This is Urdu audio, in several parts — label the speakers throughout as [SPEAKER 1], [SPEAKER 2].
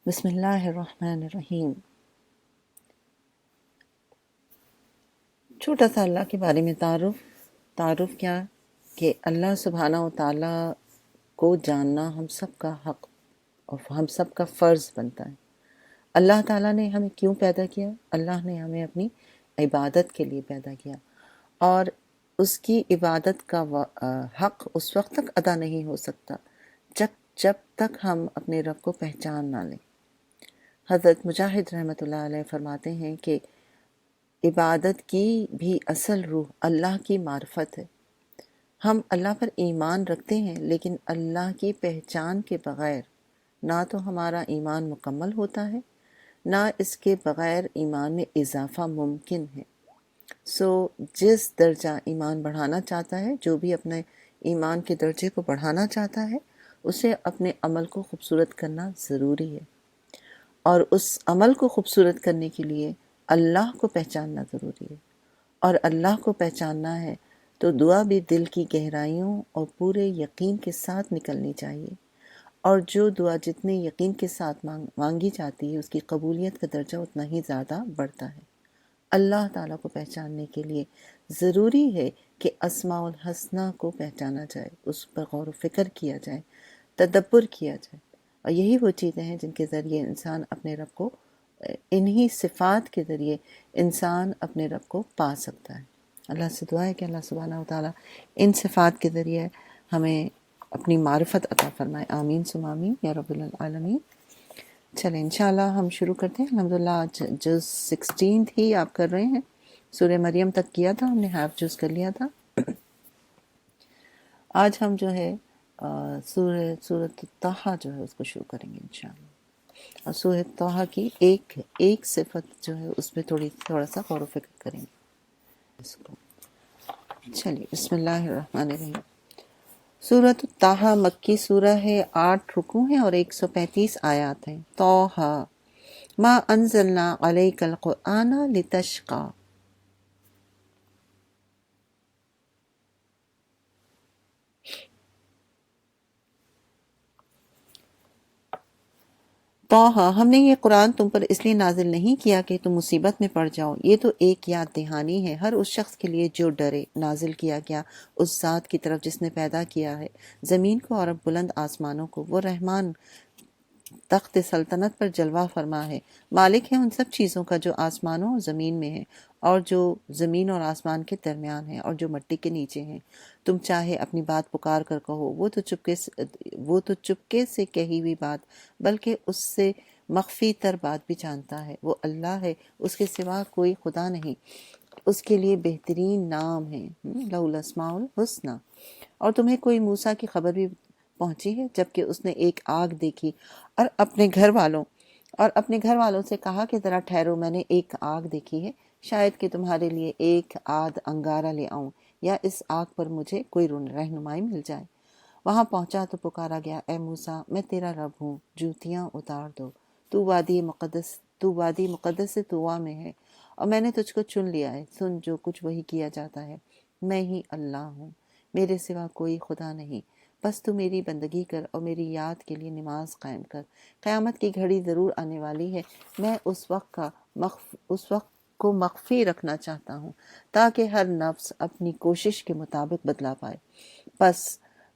[SPEAKER 1] بسم اللہ الرحمن الرحیم۔ چھوٹا سا اللہ کے بارے میں تعارف کیا کہ اللہ سبحانہ و تعالیٰ کو جاننا ہم سب کا حق اور ہم سب کا فرض بنتا ہے۔ اللہ تعالیٰ نے ہمیں کیوں پیدا کیا؟ اللہ نے ہمیں اپنی عبادت کے لیے پیدا کیا، اور اس کی عبادت کا حق اس وقت تک ادا نہیں ہو سکتا جب تک ہم اپنے رب کو پہچان نہ لیں۔ حضرت مجاہد رحمۃ اللہ علیہ فرماتے ہیں کہ عبادت کی بھی اصل روح اللہ کی معرفت ہے۔ ہم اللہ پر ایمان رکھتے ہیں، لیکن اللہ کی پہچان کے بغیر نہ تو ہمارا ایمان مکمل ہوتا ہے، نہ اس کے بغیر ایمان میں اضافہ ممکن ہے۔ جس درجہ ایمان بڑھانا چاہتا ہے، جو بھی اپنے ایمان کے درجے کو بڑھانا چاہتا ہے، اسے اپنے عمل کو خوبصورت کرنا ضروری ہے، اور اس عمل کو خوبصورت کرنے کے لیے اللہ کو پہچاننا ضروری ہے۔ اور اللہ کو پہچاننا ہے تو دعا بھی دل کی گہرائیوں اور پورے یقین کے ساتھ نکلنی چاہیے، اور جو دعا جتنے یقین کے ساتھ مانگی جاتی ہے، اس کی قبولیت کا درجہ اتنا ہی زیادہ بڑھتا ہے۔ اللہ تعالیٰ کو پہچاننے کے لیے ضروری ہے کہ اسماء الحسنہ کو پہچانا جائے، اس پر غور و فکر کیا جائے، تدبر کیا جائے، اور یہی وہ چیزیں ہیں جن کے ذریعے انسان اپنے رب کو، انہی صفات کے ذریعے انسان اپنے رب کو پا سکتا ہے۔ اللہ سے دعا ہے کہ اللہ سبحانہ و تعالیٰ ان صفات کے ذریعے ہمیں اپنی معرفت عطا فرمائے۔ آمین ثم آمین یا رب العالمین۔ چلیں انشاءاللہ ہم شروع کرتے ہیں۔ الحمدللہ آج جز 16 ہی آپ کر رہے ہیں۔ سورہ مریم تک کیا تھا، ہم نے ہاف جز کر لیا تھا۔ آج ہم جو ہے سورۃ طٰہٰ جو ہے اس کو شروع کریں گے انشاءاللہ، اور سورۃ طٰہٰ کی ایک صفت جو ہے اس پہ تھوڑا سا غور و فکر کریں گے اس کو۔ چلیے بسم اللہ الرحمن الرحیم۔ سورۃ طٰہٰ مکی سورہ ہے، 8 رکوع ہیں اور 135 آیات ہیں۔ طٰہٰ ما انزلنا علیک القرآن لتشقی۔ طٰہٰ، ہم نے یہ قرآن تم پر اس لیے نازل نہیں کیا کہ تم مصیبت میں پڑ جاؤ، یہ تو ایک یاد دہانی ہے ہر اس شخص کے لیے جو ڈرے۔ نازل کیا گیا اس ذات کی طرف جس نے پیدا کیا ہے زمین کو اور بلند آسمانوں کو۔ وہ رحمان تخت سلطنت پر جلوہ فرما ہے، مالک ہے ان سب چیزوں کا جو آسمانوں اور زمین میں ہے، اور جو زمین اور آسمان کے درمیان ہے، اور جو مٹی کے نیچے ہیں۔ تم چاہے اپنی بات پکار کر کہو، وہ تو چپکے سے کہی ہوئی بات بلکہ اس سے مخفی تر بات بھی جانتا ہے۔ وہ اللہ ہے، اس کے سوا کوئی خدا نہیں، اس کے لیے بہترین نام ہے، لہ الاسماء الحسنی۔ اور تمہیں کوئی موسیٰ کی خبر بھی پہنچی ہے جبکہ اس نے ایک آگ دیکھی اور اپنے گھر والوں سے کہا کہ ذرا ٹھہرو، میں نے ایک آگ دیکھی ہے، شاید کہ تمہارے لیے ایک آدھ انگارہ لے آؤں، یا اس آگ پر مجھے کوئی رہنمائی مل جائے۔ وہاں پہنچا تو پکارا گیا، اے موسیٰ میں تیرا رب ہوں، جوتیاں اتار دو، تو وادی مقدس طویٰ میں ہے، اور میں نے تجھ کو چن لیا ہے۔ سن جو کچھ وہی کیا جاتا ہے، میں ہی اللہ ہوں، میرے سوا کوئی خدا نہیں، بس تو میری بندگی کر اور میری یاد کے لیے نماز قائم کر۔ قیامت کی گھڑی ضرور آنے والی ہے، میں اس وقت کو مخفی رکھنا چاہتا ہوں تاکہ ہر نفس اپنی کوشش کے مطابق بدلا پائے۔ بس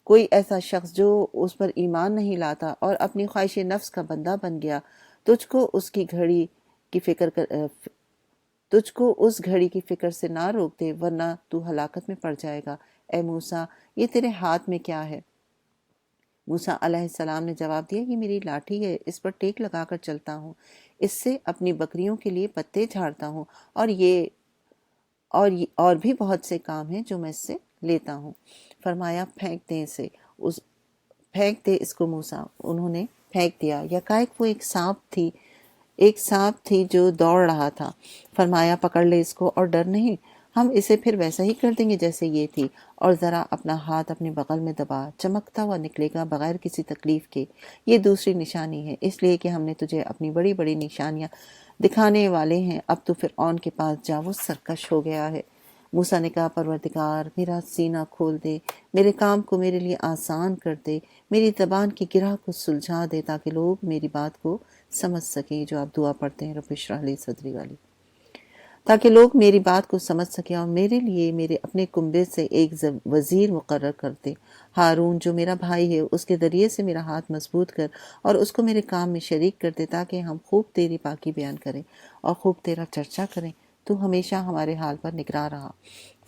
[SPEAKER 1] کوئی ایسا شخص جو اس پر ایمان نہیں لاتا اور اپنی خواہش نفس کا بندہ بن گیا، تجھ کو اس گھڑی کی فکر سے نہ روک دے، ورنہ تو ہلاکت میں پڑ جائے گا۔ اے موسیٰ، یہ تیرے ہاتھ میں کیا ہے؟ موسیٰ علیہ السلام نے جواب دیا، یہ میری لاٹھی ہے، اس پر ٹیک لگا کر چلتا ہوں، اس سے اپنی بکریوں کے لیے پتے جھاڑتا ہوں، اور بھی بہت سے کام ہیں جو میں اس سے لیتا ہوں۔ فرمایا پھینک دے اس کو موسیٰ۔ انہوں نے پھینک دیا، یکایک وہ ایک سانپ تھی جو دوڑ رہا تھا۔ فرمایا پکڑ لے اس کو اور ڈر نہیں، ہم اسے پھر ویسا ہی کر دیں گے جیسے یہ تھی، اور ذرا اپنا ہاتھ اپنے بغل میں دبا، چمکتا ہوا نکلے گا بغیر کسی تکلیف کے۔ یہ دوسری نشانی ہے، اس لیے کہ ہم نے تجھے اپنی بڑی بڑی نشانیاں دکھانے والے ہیں۔ اب تو فرعون کے پاس جا، وہ سرکش ہو گیا ہے، موسیٰ نے کہا پروردگار میرا سینہ کھول دے، میرے کام کو میرے لیے آسان کر دے، میری زبان کی گرہ کو سلجھا دے تاکہ لوگ میری بات کو سمجھ سکیں، جو آپ دعا پڑھتے ہیں رب اشرح لی صدری والی، تاکہ لوگ میری بات کو سمجھ سکیں اور میرے لیے میرے اپنے کنبے سے ایک وزیر مقرر کر دے، ہارون جو میرا بھائی ہے، اس کے ذریعے سے میرا ہاتھ مضبوط کر اور اس کو میرے کام میں شریک کر دے تاکہ ہم خوب تیری پاکی بیان کریں اور خوب تیرا چرچا کریں۔ تو ہمیشہ ہمارے حال پر نگراں رہا۔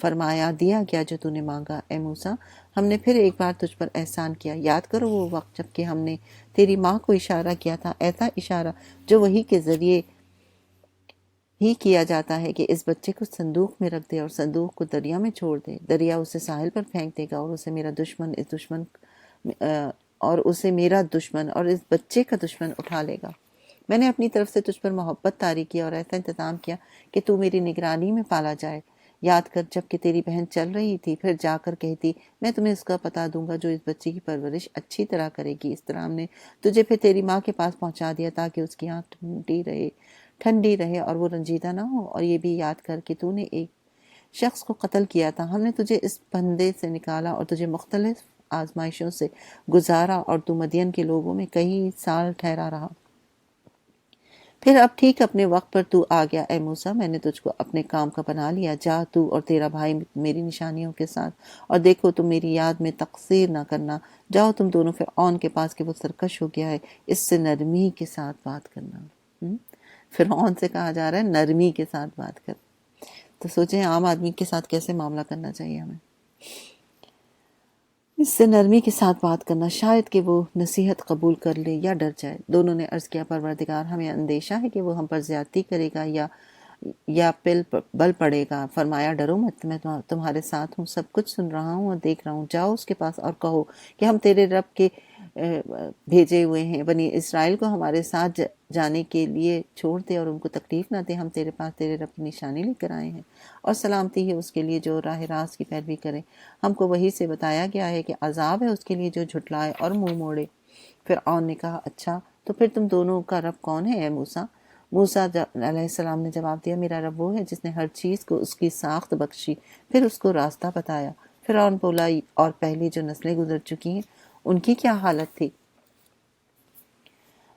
[SPEAKER 1] فرمایا دیا گیا جو تو نے مانگا اے موسیٰ، ہم نے پھر ایک بار تجھ پر احسان کیا، یاد کرو وہ وقت جب کہ ہم نے تیری ماں کو اشارہ کیا تھا، ایسا اشارہ جو وحی کے ذریعے ہی کیا جاتا ہے کہ اس بچے کو صندوق میں رکھ دے اور صندوق کو دریا میں چھوڑ دے، دریا اسے ساحل پر پھینک دے گا اور اسے میرا دشمن اور اس بچے کا دشمن اٹھا لے گا۔ میں نے اپنی طرف سے تجھ پر محبت طاری کی اور ایسا انتظام کیا کہ تو میری نگرانی میں پالا جائے۔ یاد کر جب کہ تیری بہن چل رہی تھی، پھر جا کر کہتی میں تمہیں اس کا پتہ دوں گا جو اس بچے کی پرورش اچھی طرح کرے گی۔ اس طرح ہم نے تجھے پھر تیری ماں کے پاس پہنچا دیا تاکہ اس کی آنکھ ٹھنڈی رہے اور وہ رنجیدہ نہ ہو۔ اور یہ بھی یاد کر کہ تو نے ایک شخص کو قتل کیا تھا، ہم نے تجھے اس پھندے سے نکالا اور تجھے مختلف آزمائشوں سے گزارا اور تو مدین کے لوگوں میں کئی سال ٹھہرا رہا۔ پھر اب ٹھیک اپنے وقت پر تو آ گیا اے موسیٰ، میں نے تجھ کو اپنے کام کا بنا لیا، جا تو اور تیرا بھائی میری نشانیوں کے ساتھ، اور دیکھو تم میری یاد میں تقصیر نہ کرنا، جاؤ تم دونوں فرعون کے پاس کہ وہ سرکش ہو گیا ہے، اس سے نرمی کے ساتھ بات کرنا۔ فرعون سے کہا جا رہا ہے نرمی کے ساتھ بات کر، تو سوچیں عام آدمی کے ساتھ کیسے معاملہ کرنا چاہیے ہمیں، اس سے نرمی کے ساتھ بات کرنا، شاید کہ وہ نصیحت قبول کر لے یا ڈر جائے۔ دونوں نے عرض کیا پروردگار ہمیں اندیشہ ہے کہ وہ ہم پر زیادتی کرے گا یا بل پڑے گا۔ فرمایا ڈرو مت، میں تمہارے ساتھ ہوں، سب کچھ سن رہا ہوں اور دیکھ رہا ہوں۔ جاؤ اس کے پاس اور کہو کہ ہم تیرے رب کے بھیجے ہوئے ہیں، بنی اسرائیل کو ہمارے ساتھ جانے کے لیے چھوڑ دے اور ان کو تکلیف نہ دے، ہم تیرے پاس تیرے رب کی نشانی لے کر آئے ہیں، اور سلامتی ہے اس کے لیے جو راہ راست کی پیروی کرے۔ ہم کو وحی سے بتایا گیا ہے کہ عذاب ہے اس کے لیے جو جھٹلائے اور منہ موڑے۔ فرعون نے کہا اچھا تو پھر تم دونوں کا رب کون ہے اے موسیٰ؟ موسیٰ علیہ السلام نے جواب دیا میرا رب وہ ہے جس نے ہر چیز کو اس کی ساخت بخشی، پھر اس کو راستہ بتایا۔ فرعون بولا اور پہلی جو نسلیں گزر چکی ہیں ان کی کیا حالت تھی؟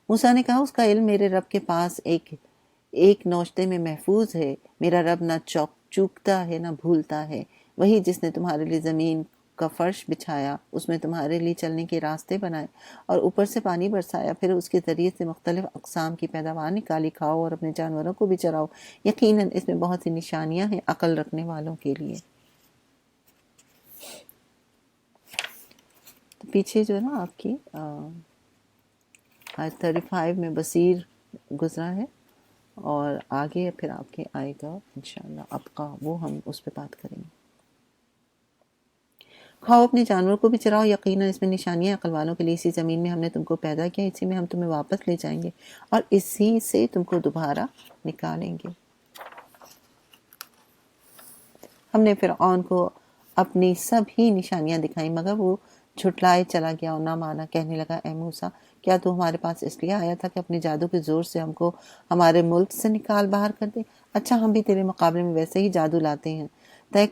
[SPEAKER 1] موسیٰ نے کہا اس کا علم میرے رب کے پاس ایک نوشتے میں محفوظ ہے، میرا رب نہ چوکتا ہے نہ بھولتا ہے، وہی جس نے تمہارے لیے زمین کا فرش بچھایا، اس میں تمہارے لیے چلنے کے راستے بنائے اور اوپر سے پانی برسایا، پھر اس کے ذریعے سے مختلف اقسام کی پیداوار نکالی، کھاؤ اور اپنے جانوروں کو بھی چراؤ، یقیناً اس میں بہت سی نشانیاں ہیں عقل رکھنے والوں کے لیے۔ تو پیچھے جو ہے نا آپ کی آیت 35 میں بصیر گزرا ہے، اور آگے پھر آپ کے آئے گا انشاءاللہ ابقا، وہ ہم اس پہ بات کریں گے۔ کھاؤ اپنے جانوروں کو بھی چراؤ، یقیناً اس میں نشانیاں عقل والوں کے لیے، اسی زمین میں ہم نے تم کو پیدا کیا، اسی میں ہم تمہیں واپس لے جائیں گے اور اسی سے تم کو دوبارہ نکالیں گے۔ ہم نے فرعون کو اپنی سب ہی نشانیاں دکھائیں مگر وہ جھٹلائے چلا گیا اور نہ مانا، کہنے لگا اے موسیٰ کیا تو ہمارے پاس اس لیے آیا تھا کہ اپنے جادو کے زور سے ہم کو ہمارے ملک سے نکال باہر کر دے؟ اچھا ہم بھی تیرے مقابلے میں ویسے ہی جادو لاتے ہیں، طے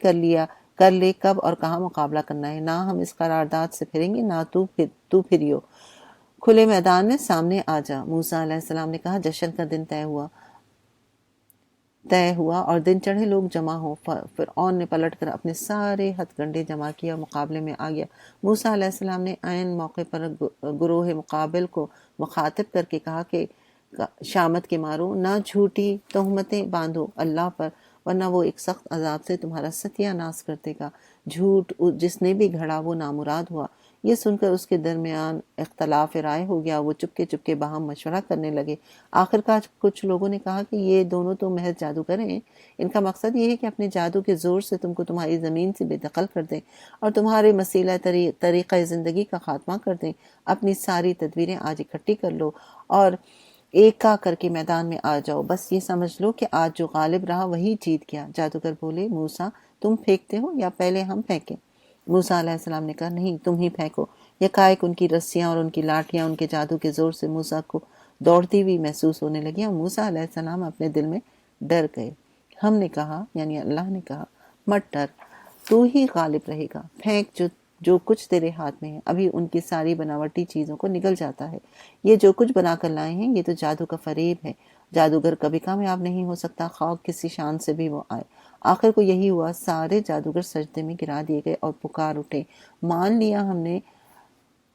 [SPEAKER 1] کر لے کب اور کہاں مقابلہ کرنا ہے، نہ ہم اس قرارداد سے پھریں گے نہ تو پھریو، کھلے میدان میں سامنے آ جا۔ موسیٰ علیہ السلام نے کہا جشن کا دن طے ہوا اور دن چڑھے لوگ جمع ہوں۔ فرعون نے پلٹ کر اپنے سارے ہتھ کنڈے جمع کیا اور مقابلے میں آ گیا۔ موسیٰ علیہ السلام نے عین موقع پر گروہ مقابل کو مخاطب کر کے کہا کہ شامت کے مارو، نہ جھوٹی تہمتیں باندھو اللہ پر، ورنہ وہ ایک سخت عذاب سے تمہارا ستیہ ناش کر دے گا۔ جھوٹ جس نے بھی گھڑا وہ نامراد ہوا۔ یہ سن کر اس کے درمیان اختلاف رائے ہو گیا، وہ چپکے چپکے باہم مشورہ کرنے لگے۔ آخر کار کچھ لوگوں نے کہا کہ یہ دونوں تو محض جادوگر ہیں، ان کا مقصد یہ ہے کہ اپنے جادو کے زور سے تم کو تمہاری زمین سے بے دخل کر دیں اور تمہارے مسئلہ طریقہ زندگی کا خاتمہ کر دیں۔ اپنی ساری تدبیریں آج اکٹھی کر لو اور ایک کر کے میدان میں آ جاؤ، بس یہ سمجھ لو کہ آج جو غالب رہا وہی جیت گیا۔ جادوگر بولے موسیٰ تم پھینکتے ہو یا پہلے ہم پھینکیں؟ موسیٰ علیہ السلام نے کہا نہیں تم ہی پھینکو۔ یکایک ان کی رسیاں اور ان کی لاٹھیاں ان کے جادو کے زور سے موسیٰ کو دوڑتی ہوئی محسوس ہونے لگی اور موسیٰ علیہ السلام اپنے دل میں ڈر گئے۔ ہم نے کہا یعنی اللہ نے کہا مت ڈر، تو ہی غالب رہے گا، پھینک جو کچھ تیرے ہاتھ میں ہے۔ ابھی ان کی ساری بناوٹی چیزوں کو نگل جاتا ہے۔ یہ جو کچھ بنا کر لائے ہیں یہ تو جادو کا فریب ہے۔ جادوگر کبھی کامیاب نہیں ہو سکتا، خواہ کسی شان سے بھی وہ آئے۔ آخر کو یہی ہوا، سارے جادوگر سجدے میں گرا دیے گئے اور پکار اٹھے، مان لیا ہم نے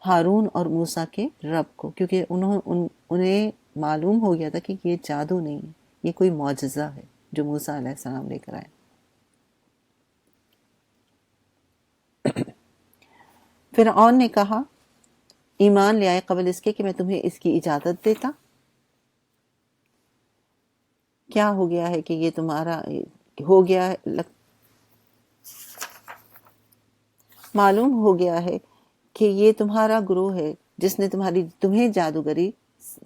[SPEAKER 1] ہارون اور موسیٰ کے رب کو، کیونکہ انہیں معلوم ہو گیا تھا کہ یہ جادو نہیں ہے، یہ کوئی معجزہ ہے جو موسیٰ علیہ السلام لے کر آئے۔ فرعون نے کہا، ایمان لے آئے قبل اس کے کہ میں تمہیں اس کی اجازت دیتا۔ کیا ہو گیا ہے کہ یہ تمہارا ہو گیا ہے، معلوم ہو گیا ہے کہ یہ تمہارا گروہ ہے جس نے تمہیں جادوگری،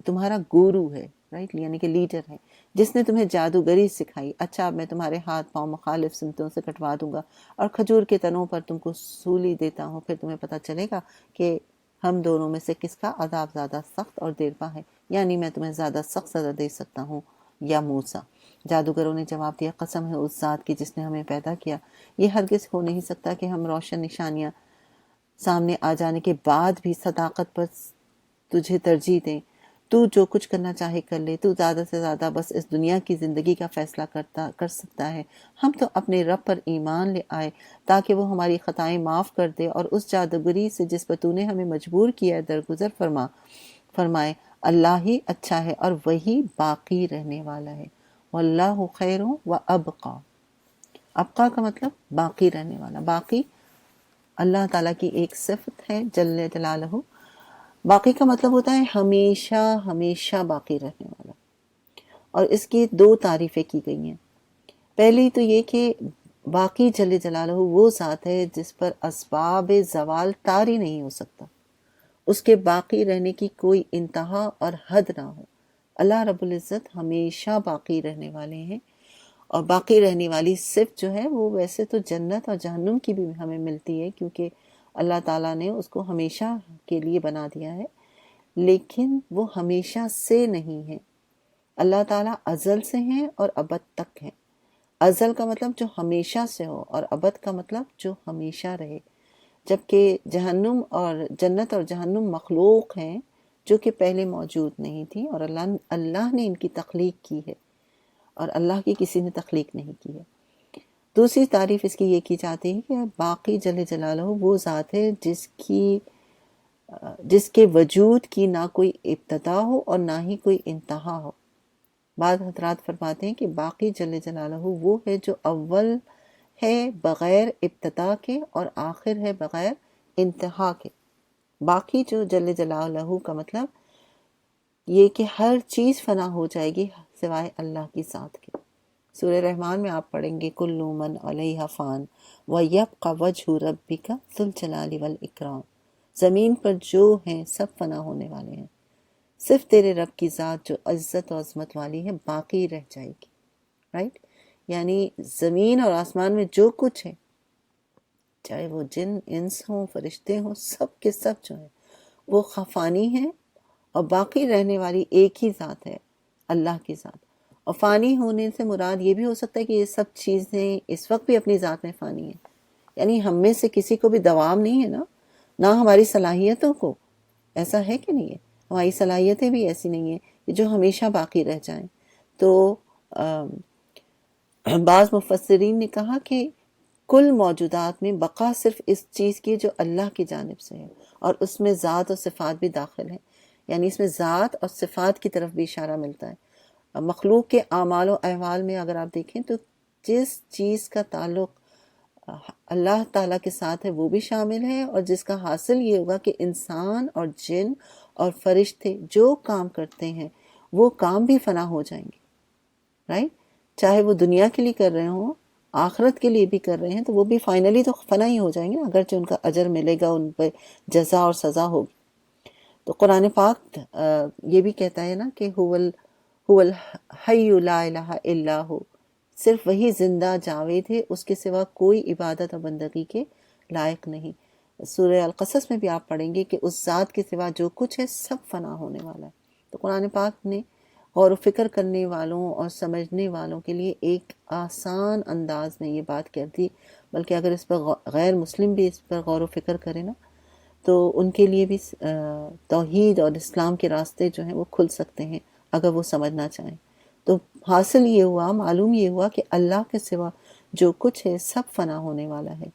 [SPEAKER 1] تمہارا گورو ہے، رائٹ، یعنی کہ لیڈر ہے، جس نے تمہیں جادوگری سکھائی۔ اچھا، اب میں تمہارے ہاتھ پاؤں مخالف سمتوں سے کٹوا دوں گا اور کھجور کے تنوں پر تم کو سولی دیتا ہوں، پھر تمہیں پتہ چلے گا کہ ہم دونوں میں سے کس کا عذاب زیادہ سخت اور دیر پا ہے، یعنی میں تمہیں زیادہ سخت سزا دے سکتا ہوں یا موسیٰ۔ جادوگروں نے جواب دیا، قسم ہے اس ذات کی جس نے ہمیں پیدا کیا، یہ ہرگز ہو نہیں سکتا کہ ہم روشن نشانیاں سامنے آ جانے کے بعد بھی صداقت پر تجھے ترجیح دیں۔ تو جو کچھ کرنا چاہے کر لے، تو زیادہ سے زیادہ بس اس دنیا کی زندگی کا فیصلہ کر سکتا ہے۔ ہم تو اپنے رب پر ایمان لے آئے تاکہ وہ ہماری خطائیں معاف کر دے اور اس جادوگری سے جس پر تو نے ہمیں مجبور کیا ہے درگزر فرمائے۔ اللہ ہی اچھا ہے اور وہی باقی رہنے والا ہے۔ واللہ خیر و ابقا، ابقا کا مطلب باقی رہنے والا۔ باقی اللہ تعالیٰ کی ایک صفت ہے جل جلالہ، باقی کا مطلب ہوتا ہے ہمیشہ ہمیشہ باقی رہنے والا۔ اور اس کی دو تعریفیں کی گئی ہیں۔ پہلی تو یہ کہ باقی جل جلالہ وہ ذات ہے جس پر اسباب زوال طاری نہیں ہو سکتا، اس کے باقی رہنے کی کوئی انتہا اور حد نہ ہو۔ اللہ رب العزت ہمیشہ باقی رہنے والے ہیں، اور باقی رہنے والی صفت جو ہے وہ ویسے تو جنت اور جہنم کی بھی ہمیں ملتی ہے، کیونکہ اللہ تعالیٰ نے اس کو ہمیشہ کے لیے بنا دیا ہے، لیکن وہ ہمیشہ سے نہیں ہے۔ اللہ تعالیٰ ازل سے ہیں اور ابد تک ہیں۔ ازل کا مطلب جو ہمیشہ سے ہو، اور ابد کا مطلب جو ہمیشہ رہے، جبکہ جہنم اور جنت اور جہنم مخلوق ہیں جو کہ پہلے موجود نہیں تھی، اور اللہ نے ان کی تخلیق کی ہے، اور اللہ کی کسی نے تخلیق نہیں کی ہے۔ دوسری تعریف اس کی یہ کی جاتی ہے کہ باقی جل جلالہ وہ ذات ہے جس کے وجود کی نہ کوئی ابتدا ہو اور نہ ہی کوئی انتہا ہو۔ بعض حضرات فرماتے ہیں کہ باقی جل جلالہ وہ ہے جو اول ہے بغیر ابتدا کے اور آخر ہے بغیر انتہا کے۔ باقی جو جل جلالہ کا مطلب یہ کہ ہر چیز فنا ہو جائے گی سوائے اللہ کی ذات کے۔ سورہ رحمان میں آپ پڑھیں گے کل من علیہا فان ویبقى وجہ ربک ذو الجلال والاکرام، زمین پر جو ہیں سب فنا ہونے والے ہیں، صرف تیرے رب کی ذات جو عزت و عظمت والی ہے باقی رہ جائے گی، رائٹ؟ یعنی زمین اور آسمان میں جو کچھ ہے، چاہے وہ جن انس ہوں فرشتے ہوں، سب کے سب جو ہیں وہ فانی ہیں، اور باقی رہنے والی ایک ہی ذات ہے، اللہ کی ذات۔ اور فانی ہونے سے مراد یہ بھی ہو سکتا ہے کہ یہ سب چیزیں اس وقت بھی اپنی ذات میں فانی ہیں، یعنی ہم میں سے کسی کو بھی دوام نہیں ہے نا، نہ ہماری صلاحیتوں کو، ایسا ہے کہ نہیں ہے، ہماری صلاحیتیں بھی ایسی نہیں ہیں کہ جو ہمیشہ باقی رہ جائیں۔ تو بعض مفسرین نے کہا کہ کل موجودات میں بقا صرف اس چیز کی جو اللہ کی جانب سے ہے، اور اس میں ذات اور صفات بھی داخل ہیں، یعنی اس میں ذات اور صفات کی طرف بھی اشارہ ملتا ہے۔ مخلوق کے اعمال و احوال میں اگر آپ دیکھیں تو جس چیز کا تعلق اللہ تعالیٰ کے ساتھ ہے وہ بھی شامل ہے، اور جس کا حاصل یہ ہوگا کہ انسان اور جن اور فرشتے جو کام کرتے ہیں وہ کام بھی فنا ہو جائیں گے، رائٹ؟ چاہے وہ دنیا کے لیے کر رہے ہوں، آخرت کے لیے بھی کر رہے ہیں، تو وہ بھی فائنلی تو فنا ہی ہو جائیں گے، اگرچہ ان کا اجر ملے گا، ان پہ جزا اور سزا ہوگی۔ تو قرآن پاک یہ بھی کہتا ہے نا کہ هو الحی لا الہ الا ہو، صرف وہی زندہ جاوید ہے، اس کے سوا کوئی عبادت اور بندگی کے لائق نہیں۔ سورہ القصص میں بھی آپ پڑھیں گے کہ اس ذات کے سوا جو کچھ ہے سب فنا ہونے والا ہے۔ تو قرآن پاک نے غور و فکر کرنے والوں اور سمجھنے والوں کے لیے ایک آسان انداز میں یہ بات کر دی، بلکہ اگر اس پر غیر مسلم بھی اس پر غور و فکر کرے نا تو ان کے لیے بھی توحید اور اسلام کے راستے جو ہیں وہ کھل سکتے ہیں اگر وہ سمجھنا چاہیں۔ تو حاصل یہ ہوا، معلوم یہ ہوا کہ اللہ کے سوا جو کچھ ہے سب فنا ہونے والا ہے۔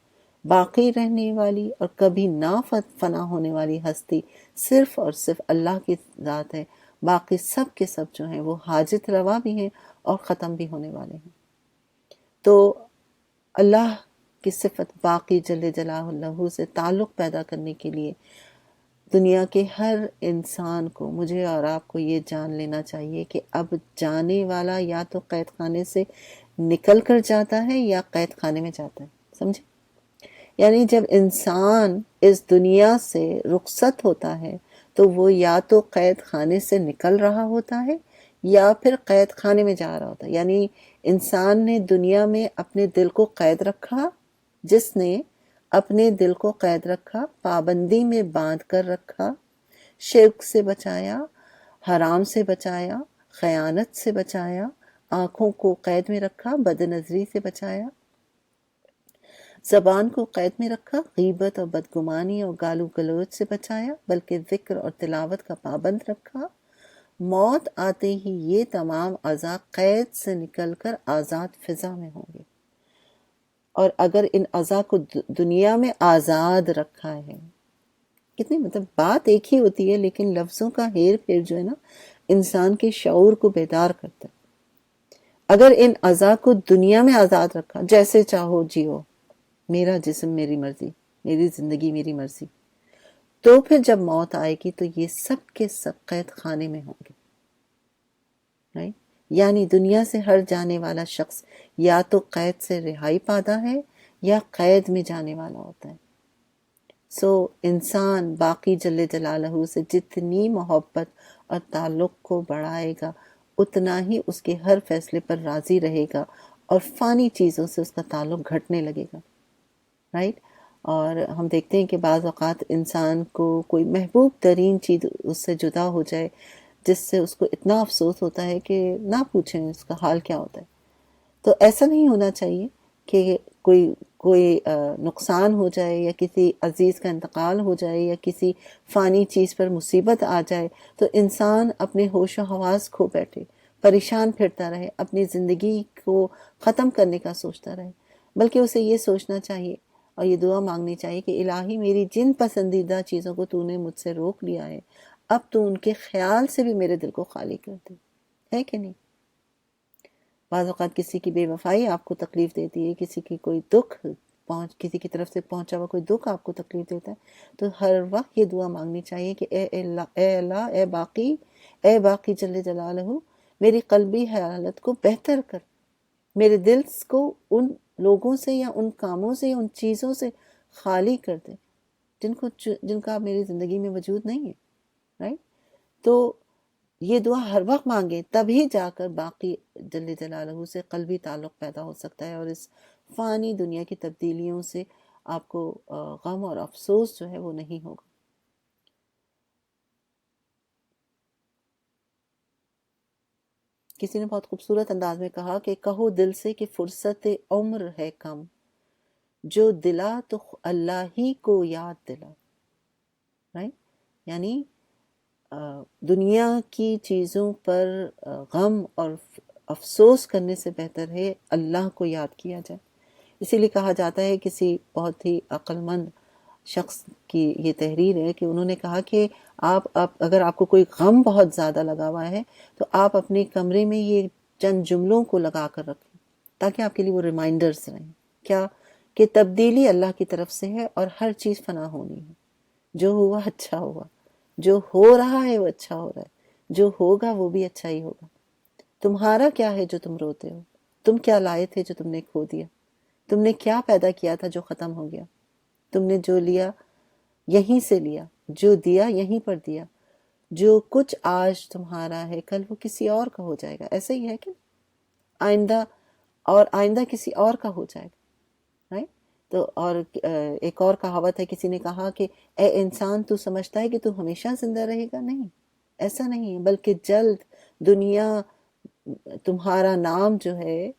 [SPEAKER 1] باقی رہنے والی اور کبھی نہ فنا ہونے والی ہستی صرف اور صرف اللہ کی ذات ہے۔ باقی سب کے سب جو ہیں وہ حاجت روا بھی ہیں اور ختم بھی ہونے والے ہیں۔ تو اللہ کی صفت باقی جل جلالہ سے تعلق پیدا کرنے کے لیے دنیا کے ہر انسان کو، مجھے اور آپ کو یہ جان لینا چاہیے کہ اب جانے والا یا تو قید خانے سے نکل کر جاتا ہے یا قید خانے میں جاتا ہے، سمجھے؟ یعنی جب انسان اس دنیا سے رخصت ہوتا ہے تو وہ یا تو قید خانے سے نکل رہا ہوتا ہے یا پھر قید خانے میں جا رہا ہوتا ہے۔ یعنی انسان نے دنیا میں اپنے دل کو قید رکھا، جس نے اپنے دل کو قید رکھا، پابندی میں باندھ کر رکھا، شرک سے بچایا، حرام سے بچایا، خیانت سے بچایا، آنکھوں کو قید میں رکھا، بد نظری سے بچایا، زبان کو قید میں رکھا، غیبت اور بدگمانی اور گالو گلوچ سے بچایا، بلکہ ذکر اور تلاوت کا پابند رکھا۔ موت آتے ہی یہ تمام اعضاء قید سے نکل کر آزاد فضا میں ہوں گے۔ اور اگر ان اعضاء کو دنیا میں آزاد رکھا ہے، کتنی مطلب بات ایک ہی ہوتی ہے لیکن لفظوں کا ہیر پھیر جو ہے نا انسان کے شعور کو بیدار کرتا ہے۔ اگر ان اعضاء کو دنیا میں آزاد رکھا، جیسے چاہو جیو، میرا جسم میری مرضی، میری زندگی میری مرضی، تو پھر جب موت آئے گی تو یہ سب کے سب قید خانے میں ہوں گے، right؟ یعنی دنیا سے ہٹ جانے والا شخص یا تو قید سے رہائی پاتا ہے یا قید میں جانے والا ہوتا ہے۔ سو انسان باقی جل جلالہ سے جتنی محبت اور تعلق کو بڑھائے گا اتنا ہی اس کے ہر فیصلے پر راضی رہے گا اور فانی چیزوں سے اس کا تعلق گھٹنے لگے گا، رائٹ؟ اور ہم دیکھتے ہیں کہ بعض اوقات انسان کو کوئی محبوب ترین چیز اس سے جدا ہو جائے جس سے اس کو اتنا افسوس ہوتا ہے کہ نہ پوچھیں اس کا حال کیا ہوتا ہے۔ تو ایسا نہیں ہونا چاہیے کہ کوئی نقصان ہو جائے یا کسی عزیز کا انتقال ہو جائے یا کسی فانی چیز پر مصیبت آ جائے تو انسان اپنے ہوش و حواس کھو بیٹھے، پریشان پھرتا رہے، اپنی زندگی کو ختم کرنے کا سوچتا رہے، بلکہ اسے یہ سوچنا چاہیے اور یہ دعا مانگنی چاہیے کہ الہی میری جن پسندیدہ چیزوں کو تو نے مجھ سے روک لیا ہے اب تو ان کے خیال سے بھی میرے دل کو خالی کر دے، ہے کہ نہیں؟ بعض اوقات کسی کی بے وفائی آپ کو تکلیف دیتی ہے، کسی کی کوئی دکھ کسی کی طرف سے پہنچا ہوا کوئی دکھ آپ کو تکلیف دیتا ہے، تو ہر وقت یہ دعا مانگنی چاہیے کہ اے اللہ، اے باقی جل جلالہ، میری قلبی حالت کو بہتر کر، میرے دل کو ان لوگوں سے یا ان کاموں سے یا ان چیزوں سے خالی کر دے جن کا میری زندگی میں وجود نہیں ہے، رائٹ؟ تو یہ دعا ہر وقت مانگے، تبھی جا کر باقی جل جلالہ سے قلبی تعلق پیدا ہو سکتا ہے اور اس فانی دنیا کی تبدیلیوں سے آپ کو غم اور افسوس جو ہے وہ نہیں ہوگا۔ کسی نے بہت خوبصورت انداز میں کہا کہ کہو دل سے کہ فرصت عمر ہے کم، جو دلا تو اللہ ہی کو یاد دلا، رائٹ؟ یعنی دنیا کی چیزوں پر غم اور افسوس کرنے سے بہتر ہے اللہ کو یاد کیا جائے۔ اسی لیے کہا جاتا ہے، کسی بہت ہی عقل مند شخص کی یہ تحریر ہے کہ انہوں نے کہا کہ اگر آپ کو کوئی غم بہت زیادہ لگا ہوا ہے تو آپ اپنے کمرے میں یہ چند جملوں کو لگا کر رکھیں تاکہ آپ کے لیے وہ ریمائنڈرز رہیں، کیا کہ تبدیلی اللہ کی طرف سے ہے اور ہر چیز فنا ہونی ہے، جو ہوا اچھا ہوا، جو ہو رہا ہے وہ اچھا ہو رہا ہے، جو ہوگا وہ بھی اچھا ہی ہوگا۔ تمہارا کیا ہے جو تم روتے ہو؟ تم کیا لائے تھے جو تم نے کھو دیا؟ تم نے کیا پیدا کیا تھا جو ختم ہو گیا؟ تم نے جو لیا یہیں سے لیا، جو دیا یہیں پر دیا، جو کچھ آج تمہارا ہے کل وہ کسی اور کا ہو جائے گا، ایسے ہی ہے کہ آئندہ کسی اور کا ہو جائے گا، right؟ تو اور ایک اور کہاوت ہے، کسی نے کہا کہ اے انسان تو سمجھتا ہے کہ تو ہمیشہ زندہ رہے گا؟ نہیں، ایسا نہیں ہے، بلکہ جلد دنیا تمہارا نام جو ہے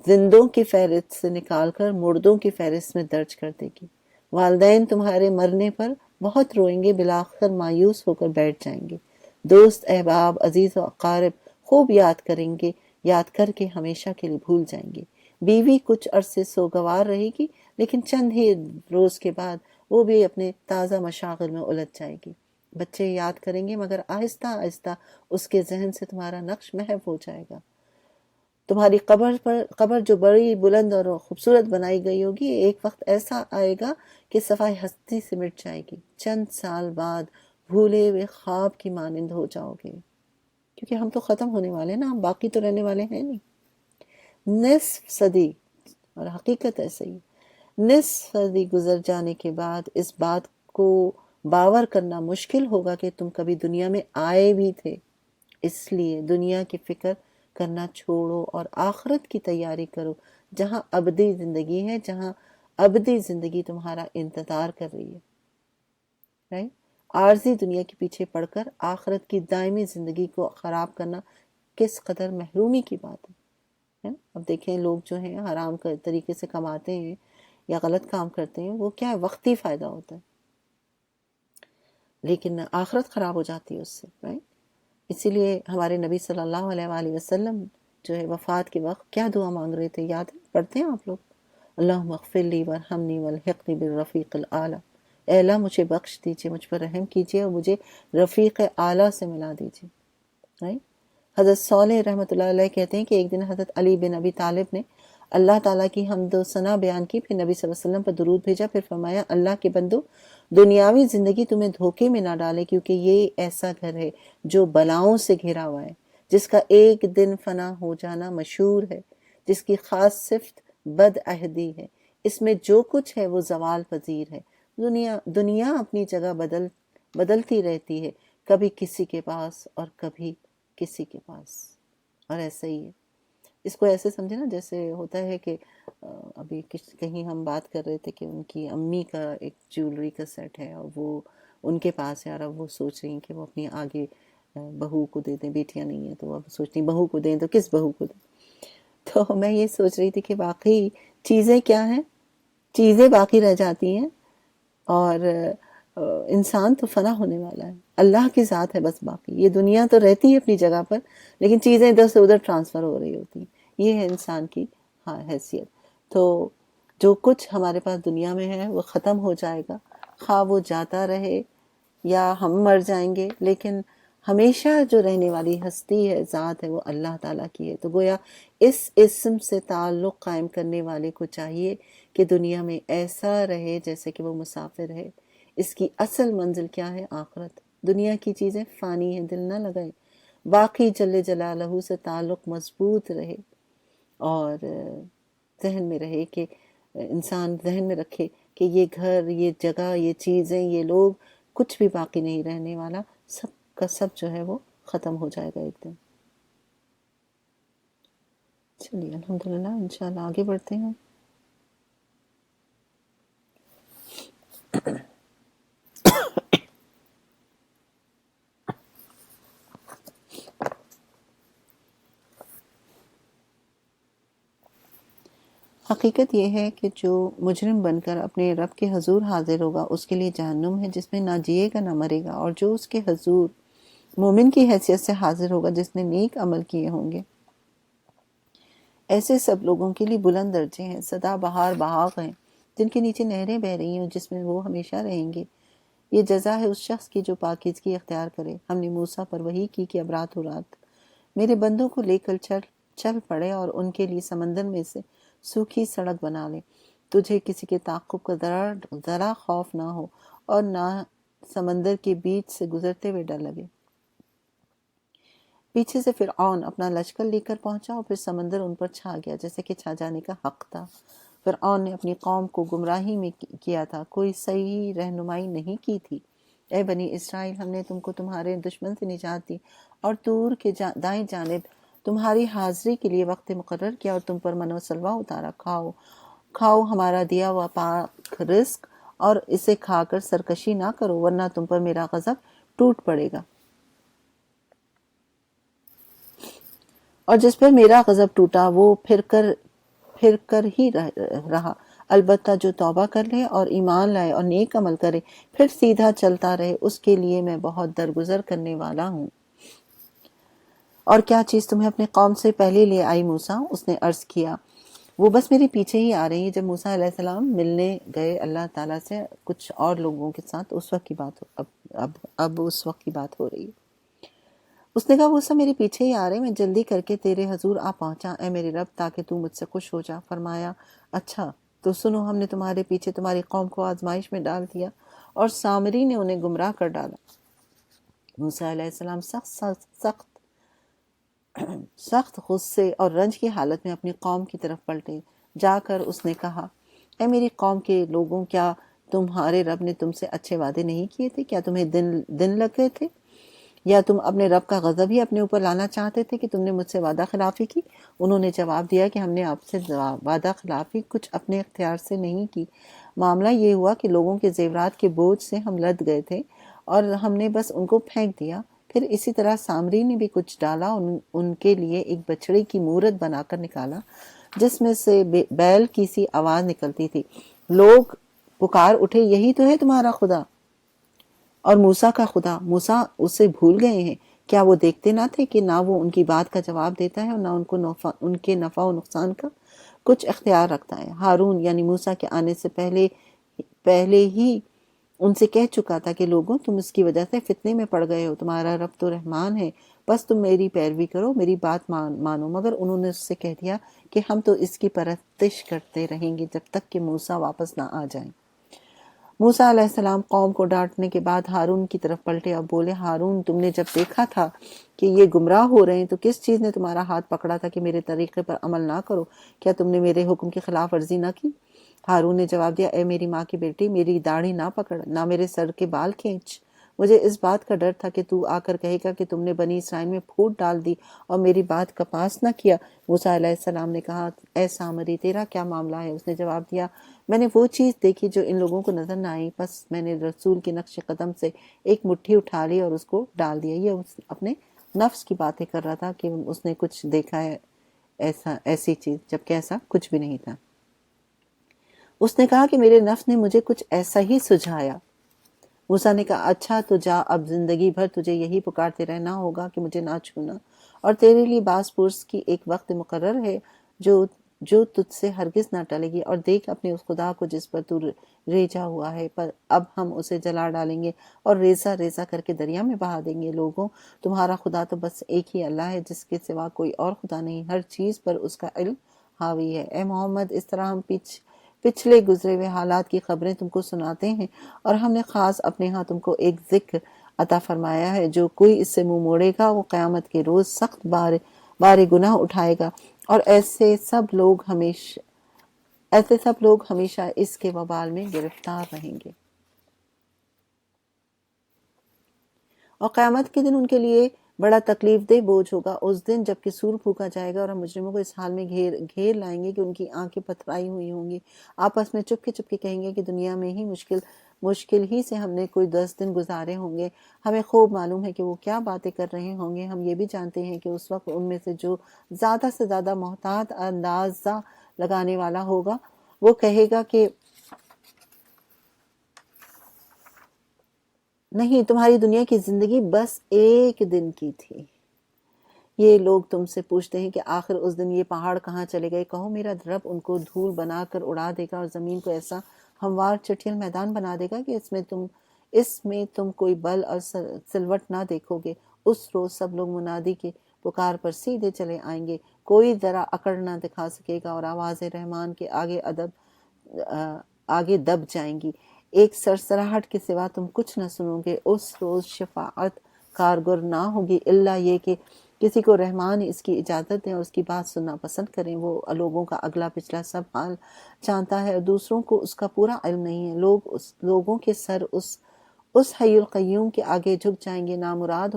[SPEAKER 1] زندوں کی فہرست سے نکال کر مردوں کی فہرست میں درج کر دے گی۔ والدین تمہارے مرنے پر بہت روئیں گے، بالآخر مایوس ہو کر بیٹھ جائیں گے۔ دوست، احباب، عزیز و اقارب خوب یاد کریں گے، یاد کر کے ہمیشہ کے لیے بھول جائیں گے۔ بیوی کچھ عرصے سوگوار رہے گی، لیکن چند ہی روز کے بعد وہ بھی اپنے تازہ مشاغل میں الجھ جائے گی۔ بچے یاد کریں گے، مگر آہستہ آہستہ اس کے ذہن سے تمہارا نقش محو ہو جائے گا۔ تمہاری قبر جو بڑی بلند اور خوبصورت بنائی گئی ہوگی، ایک وقت ایسا آئے گا کہ صفائی ہستی سے مٹ جائے گی۔ چند سال بعد بھولے ہوئے خواب کی مانند ہو جاؤ گے، کیونکہ ہم تو ختم ہونے والے نا، ہم باقی تو رہنے والے ہیں نہیں۔ نصف صدی، اور حقیقت ایسا ہی، نصف صدی گزر جانے کے بعد اس بات کو باور کرنا مشکل ہوگا کہ تم کبھی دنیا میں آئے بھی تھے۔ اس لیے دنیا کی فکر کرنا چھوڑو اور آخرت کی تیاری کرو، جہاں ابدی زندگی ہے، جہاں ابدی زندگی تمہارا انتظار کر رہی ہے۔ رائٹ؟ عارضی دنیا کے پیچھے پڑ کر آخرت کی دائمی زندگی کو خراب کرنا کس قدر محرومی کی بات ہے۔ اب دیکھیں لوگ جو ہیں حرام طریقے سے کماتے ہیں یا غلط کام کرتے ہیں، وہ کیا ہے، وقتی فائدہ ہوتا ہے، لیکن آخرت خراب ہو جاتی ہے اس سے، رائٹ؟ اسی لیے ہمارے نبی صلی اللہ علیہ وآلہ وسلم جو ہے وفات کے وقت کیا دعا مانگ رہے تھے، یاد ہے؟ پڑھتے ہیں آپ لوگ؟ اللہم اغفر لی وارحمنی والحقنی بالرفیق الاعلیٰ، اے اللہ مجھے بخش دیجئے، مجھ پر رحم کیجئے اور مجھے رفیق اعلیٰ سے ملا دیجئے، رائٹ؟ حضرت صالح رحمۃ اللہ علیہ کہتے ہیں کہ ایک دن حضرت علی بن ابی طالب نے اللہ تعالیٰ کی حمد و ثنا بیان کی، پھر نبی صلی اللہ علیہ وسلم پر درود بھیجا، پھر فرمایا اللہ کے بندو، دنیاوی زندگی تمہیں دھوکے میں نہ ڈالے، کیونکہ یہ ایسا گھر ہے جو بلاؤں سے گھرا ہوا ہے، جس کا ایک دن فنا ہو جانا مشہور ہے، جس کی خاص صفت بد عہدی ہے، اس میں جو کچھ ہے وہ زوال پذیر ہے۔ دنیا اپنی جگہ بدلتی رہتی ہے، کبھی کسی کے پاس اور کبھی کسی کے پاس، اور ایسا ہی ہے۔ اس کو ایسے سمجھے نا، جیسے ہوتا ہے کہ ابھی کہیں ہم بات کر رہے تھے کہ ان کی امی کا ایک جیولری کا سیٹ ہے اور وہ ان کے پاس ہے، اور اب وہ سوچ رہی ہیں کہ وہ اپنی آگے بہو کو دے دیں، بیٹیاں نہیں ہیں تو اب سوچتی ہیں بہو کو دیں تو کس بہو کو دیں۔ تو میں یہ سوچ رہی تھی کہ واقعی چیزیں کیا ہیں، چیزیں باقی رہ جاتی ہیں، اور انسان تو فنا ہونے والا ہے، اللہ کی ذات ہے بس باقی۔ یہ دنیا تو رہتی ہے اپنی جگہ پر، لیکن چیزیں ادھر سے ادھر ٹرانسفر ہو رہی ہوتی ہیں۔ یہ ہے انسان کی حیثیت۔ تو جو کچھ ہمارے پاس دنیا میں ہے وہ ختم ہو جائے گا، خواہ وہ جاتا رہے یا ہم مر جائیں گے، لیکن ہمیشہ جو رہنے والی ہستی ہے، ذات ہے، وہ اللہ تعالیٰ کی ہے۔ تو گویا اس اسم سے تعلق قائم کرنے والے کو چاہیے کہ دنیا میں ایسا رہے جیسے کہ وہ مسافر ہے۔ اس کی اصل منزل کیا ہے؟ آخرت۔ دنیا کی چیزیں فانی ہیں، دل نہ لگائے، باقی جل جلالہ سے تعلق مضبوط رہے، اور ذہن میں رہے کہ انسان ذہن میں رکھے کہ یہ گھر، یہ جگہ، یہ چیزیں، یہ لوگ، کچھ بھی باقی نہیں رہنے والا، سب کا سب جو ہے وہ ختم ہو جائے گا ایک دن۔ چلیے الحمدللہ، انشاءاللہ آگے بڑھتے ہیں۔ حقیقت یہ ہے کہ جو مجرم بن کر اپنے رب کے حضور حاضر ہوگا، اس کے لیے جہنم ہے جس میں نہ جیے گا نہ مرے گا، اور جو اس کے حضور مومن کی حیثیت سے حاضر ہوگا جس نے نیک عمل کیے ہوں گے، ایسے سب لوگوں کے لیے بلند درجے ہیں، سدا بہار باغ ہیں جن کے نیچے نہریں بہ رہی ہیں، جس میں وہ ہمیشہ رہیں گے۔ یہ جزا ہے اس شخص کی جو پاکیزگی اختیار کرے۔ ہم نے موسیٰ پر وحی کی کہ اب رات ہو رات میرے بندوں کو لے کر چل پڑے اور ان کے لیے سمندر میں سے سوکھی سڑک بنا لے، تجھے کسی کے تعاقب کا ذرا خوف نہ ہو اور نہ سمندر کے بیچ سے گزرتے ہوئے ڈر لگے۔ پیچھے سے فرعون اپنا لشکر لے کر پہنچا اور پھر سمندر ان پر چھا گیا جیسے کہ چھا جانے کا حق تھا۔ فرعون نے اپنی قوم کو گمراہی میں کیا تھا، کوئی صحیح رہنمائی نہیں کی تھی۔ اے بنی اسرائیل، ہم نے تم کو تمہارے دشمن سے نجات دی اور طور کے دائیں جانب تمہاری حاضری کے لیے وقت مقرر کیا اور تم پر من و سلوہ اتارا۔ کھاؤ ہمارا دیا ہوا پاک رزق اور اسے کھا کر سرکشی نہ کرو، ورنہ تم پر میرا غضب ٹوٹ پڑے گا۔ اور جس پر میرا غضب ٹوٹا وہ پھر کر ہی رہا، البتہ جو توبہ کر لے اور ایمان لائے اور نیک عمل کرے پھر سیدھا چلتا رہے، اس کے لیے میں بہت درگزر کرنے والا ہوں۔ اور کیا چیز تمہیں اپنے قوم سے پہلے لے آئی موسیٰ؟ اس نے عرض کیا، وہ بس میرے پیچھے ہی آ رہی ہیں۔ جب موسیٰ علیہ السلام ملنے گئے اللہ تعالیٰ سے کچھ اور لوگوں کے ساتھ، اس وقت کی بات اب اس وقت کی بات ہو رہی ہے۔ اس نے کہا وہ سب میرے پیچھے ہی آ رہے ہیں، میں جلدی کر کے تیرے حضور آ پہنچا اے میرے رب، تاکہ تو مجھ سے خوش ہو جا۔ فرمایا اچھا تو سنو، ہم نے تمہارے پیچھے تمہاری قوم کو آزمائش میں ڈال دیا اور سامری نے انہیں گمراہ کر ڈالا۔ موسیٰ علیہ السلام سخت غصے اور رنج کی حالت میں اپنی قوم کی طرف پلٹے۔ جا کر اس نے کہا، اے میری قوم کے لوگوں، کیا تمہارے رب نے تم سے اچھے وعدے نہیں کیے تھے؟ کیا تمہیں دن لگ گئے تھے؟ یا تم اپنے رب کا غضب ہی اپنے اوپر لانا چاہتے تھے کہ تم نے مجھ سے وعدہ خلافی کی؟ انہوں نے جواب دیا کہ ہم نے آپ سے وعدہ خلافی کچھ اپنے اختیار سے نہیں کی، معاملہ یہ ہوا کہ لوگوں کے زیورات کے بوجھ سے ہم لد گئے تھے اور ہم نے بس ان کو پھینک دیا۔ پھر اسی طرح سامری نے بھی کچھ ڈالا، ان کے لیے ایک بچڑے کی مورت بنا کر نکالا جس میں سے بیل کی سی آواز نکلتی تھی۔ لوگ پکار اٹھے، یہی تو ہے تمہارا خدا اور موسیٰ کا خدا، موسیٰ اسے بھول گئے ہیں؟ کیا وہ دیکھتے نہ تھے کہ نہ وہ ان کی بات کا جواب دیتا ہے اور نہ ان کے نفع و نقصان کا کچھ اختیار رکھتا ہے؟ ہارون یعنی موسیٰ کے آنے سے پہلے ہی ان سے کہہ چکا تھا کہ لوگوں تم اس کی وجہ سے فتنے میں پڑ گئے ہو، تمہارا رب تو رحمان ہے، بس تم میری پیروی کرو، میری بات مانو۔ مگر انہوں نے اس سے کہہ دیا کہ ہم تو اس کی پرستش کرتے رہیں گے جب تک کہ موسیٰ واپس نہ آ جائیں۔ موسیٰ علیہ السلام قوم کو ڈانٹنے کے بعد ہارون کی طرف پلٹے اور بولے، ہارون تم نے جب دیکھا تھا کہ یہ گمراہ ہو رہے ہیں تو کس چیز نے تمہارا ہاتھ پکڑا تھا کہ میرے طریقے پر عمل نہ کرو؟ کیا تم نے میرے حکم کی خلاف ورزی نہ کی؟ ہارون نے جواب دیا، اے میری ماں کی بیٹی، میری داڑھی نہ پکڑ، نہ میرے سر کے بال کھینچ۔ مجھے اس بات کا ڈر تھا کہ تو آ کر کہے گا کہ تم نے بنی اسرائیل میں پھوٹ ڈال دی اور میری بات کا پاس نہ کیا۔ موسیٰ علیہ السلام نے کہا، اے سامری تیرا کیا معاملہ ہے؟ اس نے جواب دیا، میں نے وہ چیز دیکھی جو ان لوگوں کو نظر نہ آئی، بس میں نے رسول کے نقش قدم سے ایک مٹھی اٹھا لی اور اس کو ڈال دیا۔ یہ اپنے نفس کی باتیں کر رہا تھا کہ اس نے کچھ دیکھا ہے ایسی چیز، جبکہ ایسا کچھ بھی نہیں تھا۔ اس نے کہا کہ میرے نفس نے مجھے کچھ ایسا ہی سجھایا۔ موسیٰ نے کہا، اچھا تو جا، اب زندگی بھر تجھے یہی پکارتے رہنا ہوگا کہ مجھے نہ چھونا، اور تیرے لیے باس پرس کی ایک وقت مقرر ہے جو تجھ سے ہرگز نہ ٹلے گی۔ اور دیکھ اپنے اس خدا کو جس پر تو ریجا ہوا ہے، پر اب ہم اسے جلا ڈالیں گے اور ریزہ ریزہ کر کے دریا میں بہا دیں گے۔ لوگوں تمہارا خدا تو بس ایک ہی اللہ ہے جس کے سوا کوئی اور خدا نہیں، ہر چیز پر اس کا علم حاوی ہے۔ اے محمد اس طرح ہم پچھلے گزرے ہوئے حالات کی خبریں تم کو سناتے ہیں، اور ہم نے خاص اپنے ہاں تم کو ایک ذکر عطا فرمایا ہے۔ جو کوئی اس سے منہ موڑے گا وہ قیامت کے روز سخت بار گناہ اٹھائے گا، اور ایسے سب لوگ ہمیشہ اس کے وبال میں گرفتار رہیں گے، اور قیامت کے دن ان کے لیے بڑا تکلیف دہ بوجھ ہوگا۔ اس دن جب کہ سور پھونکا جائے گا اور ہم مجرموں کو اس حال میں گھیر لائیں گے کہ ان کی آنکھیں پتھرائی ہوئی ہوں گی، آپس میں چپکے چپکے کہیں گے کہ دنیا میں ہی مشکل ہی سے ہم نے کوئی 10 دن گزارے ہوں گے۔ ہمیں خوب معلوم ہے کہ وہ کیا باتیں کر رہے ہوں گے۔ ہم یہ بھی جانتے ہیں کہ اس وقت ان میں سے جو زیادہ سے زیادہ محتاط اندازہ لگانے والا ہوگا وہ کہے گا کہ نہیں، تمہاری دنیا کی زندگی بس ایک دن کی تھی۔ یہ لوگ تم سے پوچھتے ہیں کہ آخر اس دن یہ پہاڑ کہاں چلے گئے؟ کہو میرا رب ان کو دھول بنا کر اڑا دے گا اور زمین کو ایسا ہموار چٹیل میدان بنا دے گا کہ اس میں تم کوئی بل اور سلوٹ نہ دیکھو گے۔ اس روز سب لوگ منادی کے پکار پر سیدھے چلے آئیں گے، کوئی ذرا اکڑ نہ دکھا سکے گا، اور آواز رحمان کے آگے دب جائیں گی۔ ایک سرسراہٹ کے سوا تم کچھ نہ سنو گے۔ اس روز شفاعت کارگر نہ ہوگی الا یہ کہ کسی کو رحمان اس کی اجازت دیں اور اس کی بات سننا پسند کریں۔ وہ لوگوں کا اگلا پچھلا سب حال جانتا ہے اور دوسروں کو اس کا پورا علم نہیں ہے۔ لوگوں کے سر اس حی القیوم کے آگے جھک جائیں گے۔ نامراد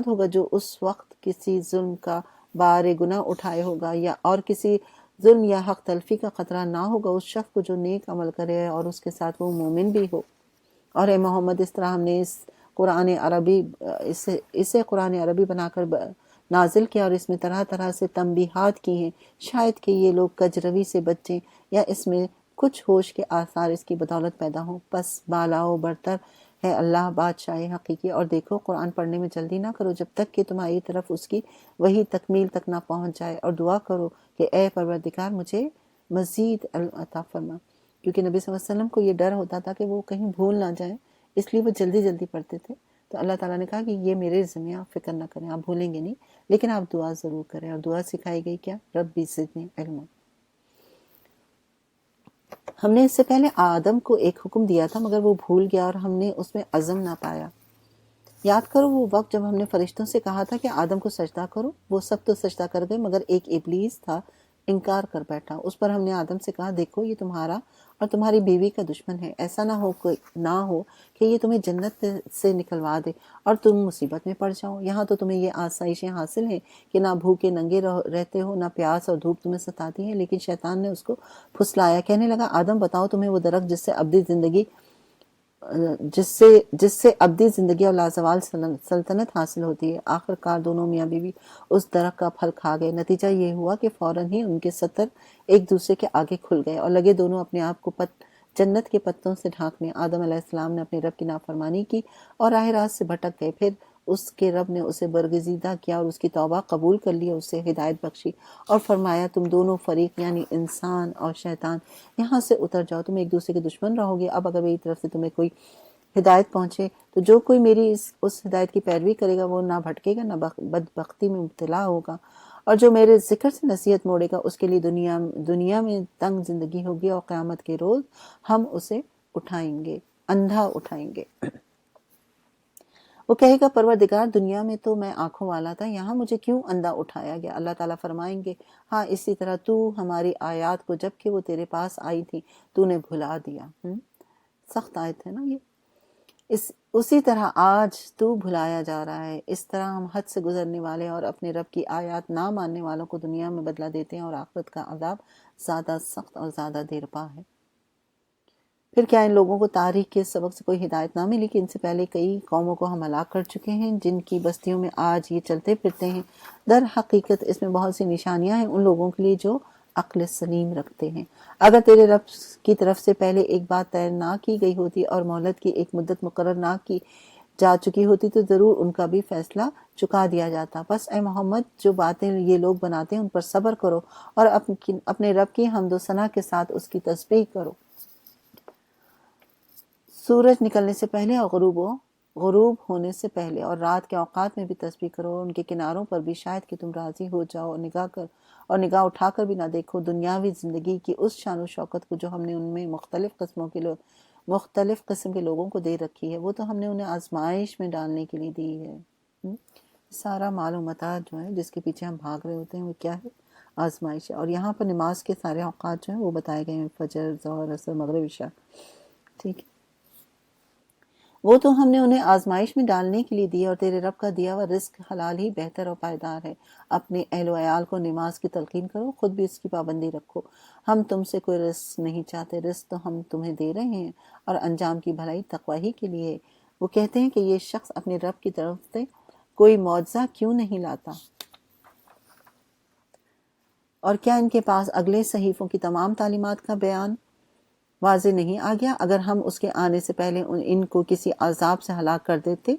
[SPEAKER 1] ہوگا جو اس وقت کسی ظلم کا بار گناہ اٹھائے ہوگا، یا اور کسی ظلم یا حق تلفی کا خطرہ نہ ہوگا اس شخص کو جو نیک عمل کرے اور اس کے ساتھ وہ مومن بھی ہو۔ اور اے محمد اس طرح ہم نے اسے قرآن عربی بنا کر نازل کیا اور اس میں طرح طرح سے تنبیہات کی ہیں، شاید کہ یہ لوگ کجروی سے بچیں یا اس میں کچھ ہوش کے آثار اس کی بدولت پیدا ہوں۔ پس بالا و برتر ہے اللہ بادشاہ حقیقی، اور دیکھو قرآن پڑھنے میں جلدی نہ کرو جب تک کہ تمہاری طرف اس کی وہی تکمیل تک نہ پہنچ جائے، اور دعا کرو کہ اے پروردگار مجھے مزید علم عطا فرما، کیونکہ نبی صلی اللہ علیہ وسلم کو یہ ڈر ہوتا تھا کہ وہ کہیں بھول نہ جائیں، اس لیے وہ جلدی جلدی پڑھتے تھے۔ تو اللہ تعالیٰ نے کہا کہ یہ میرے ذمہ، آپ فکر نہ کریں، آپ بھولیں گے نہیں، لیکن آپ دعا ضرور کریں، اور دعا سکھائی گئی کیا؟ ربی زدنی علما۔ ہم نے اس سے پہلے آدم کو ایک حکم دیا تھا مگر وہ بھول گیا اور ہم نے اس میں عزم نہ پایا۔ یاد کرو وہ وقت جب ہم نے فرشتوں سے کہا تھا کہ آدم کو سجدہ کرو، وہ سب تو سجدہ کر گئے مگر ایک ابلیس تھا، انکار کر بیٹھا۔ اس پر ہم نے آدم سے کہا دیکھو یہ تمہارا اور تمہاری بیوی کا دشمن ہے، ایسا نہ ہو کہ یہ تمہیں جنت سے نکلوا دے اور تم مصیبت میں پڑ جاؤ۔ یہاں تو تمہیں یہ آسائشیں حاصل ہیں کہ نہ بھوکے ننگے رہتے ہو، نہ پیاس اور دھوپ تمہیں ستاتی ہے۔ لیکن شیطان نے اس کو پھسلایا، کہنے لگا آدم بتاؤ تمہیں وہ درخت جس سے ابدی زندگی اور لازوال سلطنت حاصل ہوتی ہے۔ آخر کار دونوں میاں بیوی اس درخت کا پھل کھا گئے۔ نتیجہ یہ ہوا کہ فوراً ہی ان کے ستر ایک دوسرے کے آگے کھل گئے اور لگے دونوں اپنے آپ کو جنت کے پتوں سے ڈھانکنے۔ آدم علیہ السلام نے اپنے رب کی نافرمانی کی اور راہ راست سے بھٹک گئے، پھر اس کے رب نے اسے برگزیدہ کیا اور اس کی توبہ قبول کر لی، اسے ہدایت بخشی اور فرمایا تم دونوں فریق یعنی انسان اور شیطان یہاں سے اتر جاؤ، تم ایک دوسرے کے دشمن رہو گے۔ اب اگر میری طرف سے تمہیں کوئی ہدایت پہنچے تو جو کوئی میری اس ہدایت کی پیروی کرے گا وہ نہ بھٹکے گا، نہ بدبختی میں مبتلا ہوگا، اور جو میرے ذکر سے نصیحت موڑے گا اس کے لیے دنیا میں تنگ زندگی ہوگی، اور قیامت کے روز ہم اسے اٹھائیں گے، اندھا اٹھائیں گے۔ وہ کہے گا پروردگار دنیا میں تو میں آنکھوں والا تھا، یہاں مجھے کیوں اندھا اٹھایا گیا؟ اللہ تعالیٰ فرمائیں گے ہاں اسی طرح تو ہماری آیات کو جب کہ وہ تیرے پاس آئی تھی تو نے بھلا دیا۔ سخت آیت ہے نا یہ۔ اسی طرح آج تو بھلایا جا رہا ہے۔ اس طرح ہم حد سے گزرنے والے اور اپنے رب کی آیات نہ ماننے والوں کو دنیا میں بدلہ دیتے ہیں، اور آخرت کا عذاب زیادہ سخت اور زیادہ دیر پا ہے۔ پھر کیا ان لوگوں کو تاریخ کے سبق سے کوئی ہدایت نہ ملی کہ ان سے پہلے کئی قوموں کو ہم ہلاک کر چکے ہیں جن کی بستیوں میں آج یہ چلتے پھرتے ہیں؟ در حقیقت اس میں بہت سی نشانیاں ہیں ان لوگوں کے لیے جو عقل سلیم رکھتے ہیں۔ اگر تیرے رب کی طرف سے پہلے ایک بات طے نہ کی گئی ہوتی اور مہلت کی ایک مدت مقرر نہ کی جا چکی ہوتی تو ضرور ان کا بھی فیصلہ چکا دیا جاتا۔ بس اے محمد جو باتیں یہ لوگ بناتے ہیں ان پر صبر کرو اور اپنے رب کی حمد و ثنا کے ساتھ اس کی تسبیح کرو۔ سورج نکلنے سے پہلے اور غروب ہونے سے پہلے اور رات کے اوقات میں بھی تسبیح کرو، ان کے کناروں پر بھی شاید کہ تم راضی ہو جاؤ اور نگاہ اٹھا کر بھی نہ دیکھو دنیاوی زندگی کی اس شان و شوکت کو جو ہم نے ان میں مختلف قسم کے لوگوں کو دے رکھی ہے، وہ تو ہم نے انہیں آزمائش میں ڈالنے کے لیے دی ہے۔ سارا مال و متاع جو ہے جس کے پیچھے ہم بھاگ رہے ہوتے ہیں وہ کیا ہے؟ آزمائش ہے۔ اور یہاں پر نماز کے سارے اوقات جو ہیں وہ بتائے گئے ہیں، فجر، ظہر، عصر، مغرب، عشاء، ٹھیک ہے۔ وہ تو ہم نے انہیں آزمائش میں ڈالنے کے لیے دی، اور تیرے رب کا دیا ہوا رزق حلال ہی بہتر اور پائیدار ہے۔ اپنے اہل و عیال کو نماز کی تلقین کرو، خود بھی اس کی پابندی رکھو۔ ہم تم سے کوئی رزق نہیں چاہتے، رزق تو ہم تمہیں دے رہے ہیں، اور انجام کی بھلائی تقوی ہی کے لیے ہے۔ وہ کہتے ہیں کہ یہ شخص اپنے رب کی طرف سے کوئی معجزہ کیوں نہیں لاتا؟ اور کیا ان کے پاس اگلے صحیفوں کی تمام تعلیمات کا بیان واضح نہیں آ گیا؟ اگر ہم اس کے آنے سے پہلے ان کو کسی عذاب سے ہلاک کر دیتے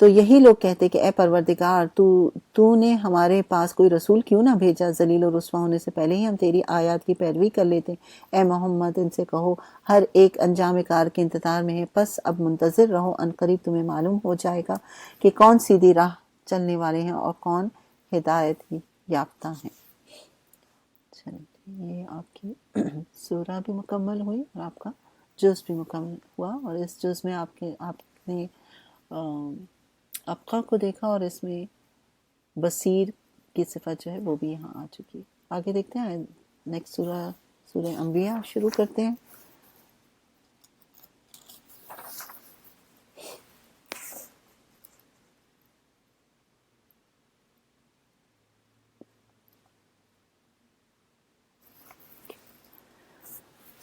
[SPEAKER 1] تو یہی لوگ کہتے کہ اے پروردگار تو نے ہمارے پاس کوئی رسول کیوں نہ بھیجا؟ ذلیل و رسوا ہونے سے پہلے ہی ہم تیری آیات کی پیروی کر لیتے۔ اے محمد ان سے کہو ہر ایک انجام کار کے انتظار میں ہے، پس اب منتظر رہو، عنقریب تمہیں معلوم ہو جائے گا کہ کون سیدھی راہ چلنے والے ہیں اور کون ہدایت یافتہ ہیں۔ یہ آپ کی سورہ بھی مکمل ہوئی اور آپ کا جز بھی مکمل ہوا، اور اس جز میں آپ نے ابقا کو دیکھا، اور اس میں بصیر کی صفت جو ہے وہ بھی یہاں آ چکی ہے۔ آگے دیکھتے ہیں نیکسٹ سورہ انبیاء شروع کرتے ہیں۔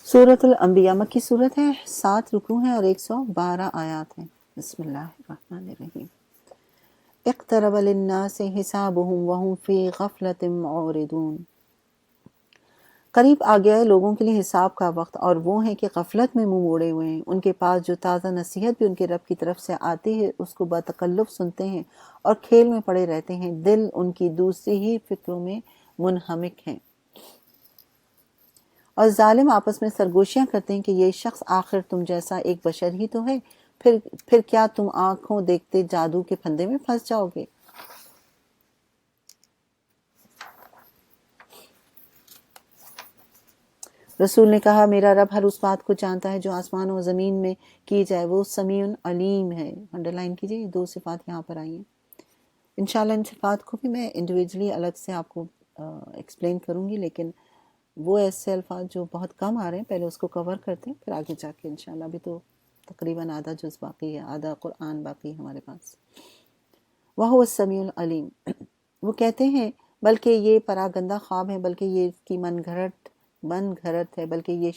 [SPEAKER 1] سورۃ الانبیاء مکی صورت ہے، 7 رکوع ہیں اور 112 آیات ہیں۔ بسم اللہ الرحمن الرحیم۔ اقترب للناس حسابهم وهم فی غفلۃ معرضون، قریب آ گیا ہے لوگوں کے لیے حساب کا وقت اور وہ ہیں کہ غفلت میں منہ موڑے ہوئے ہیں۔ ان کے پاس جو تازہ نصیحت بھی ان کے رب کی طرف سے آتی ہے اس کو بتکلف سنتے ہیں اور کھیل میں پڑے رہتے ہیں، دل ان کی دوسری ہی فکروں میں منہمک ہیں۔ اور ظالم آپس میں سرگوشیاں کرتے ہیں کہ یہ شخص آخر تم جیسا ایک بشر ہی تو ہے، پھر کیا تم آنکھوں دیکھتے جادو کے پھندے میں پھنس جاؤ گے؟ رسول نے کہا میرا رب ہر اس بات کو جانتا ہے جو آسمان و زمین میں کی جائے، وہ سمیع علیم ہے۔ انڈرلائن کیجئے، یہ 2 صفات یہاں پر آئی ہیں۔ انشاءاللہ ان صفات کو بھی میں انڈیویجلی الگ سے آپ کو ایکسپلین کروں گی، لیکن وہ ایسے الفاظ جو بہت کم آ رہے ہیں پہلے اس کو کور کرتے ہیں، پھر آگے جا کے انشاءاللہ، ابھی تو تقریباً آدھا جز باقی ہے، آدھا قرآن باقی ہے ہمارے پاس۔ وَهُوَ السَّمِيعُ الْعَلِيمُ، وہ کہتے ہیں بلکہ یہ پراگندہ خواب ہے، بلکہ یہ اس کی من گھڑت ہے، بلکہ یہ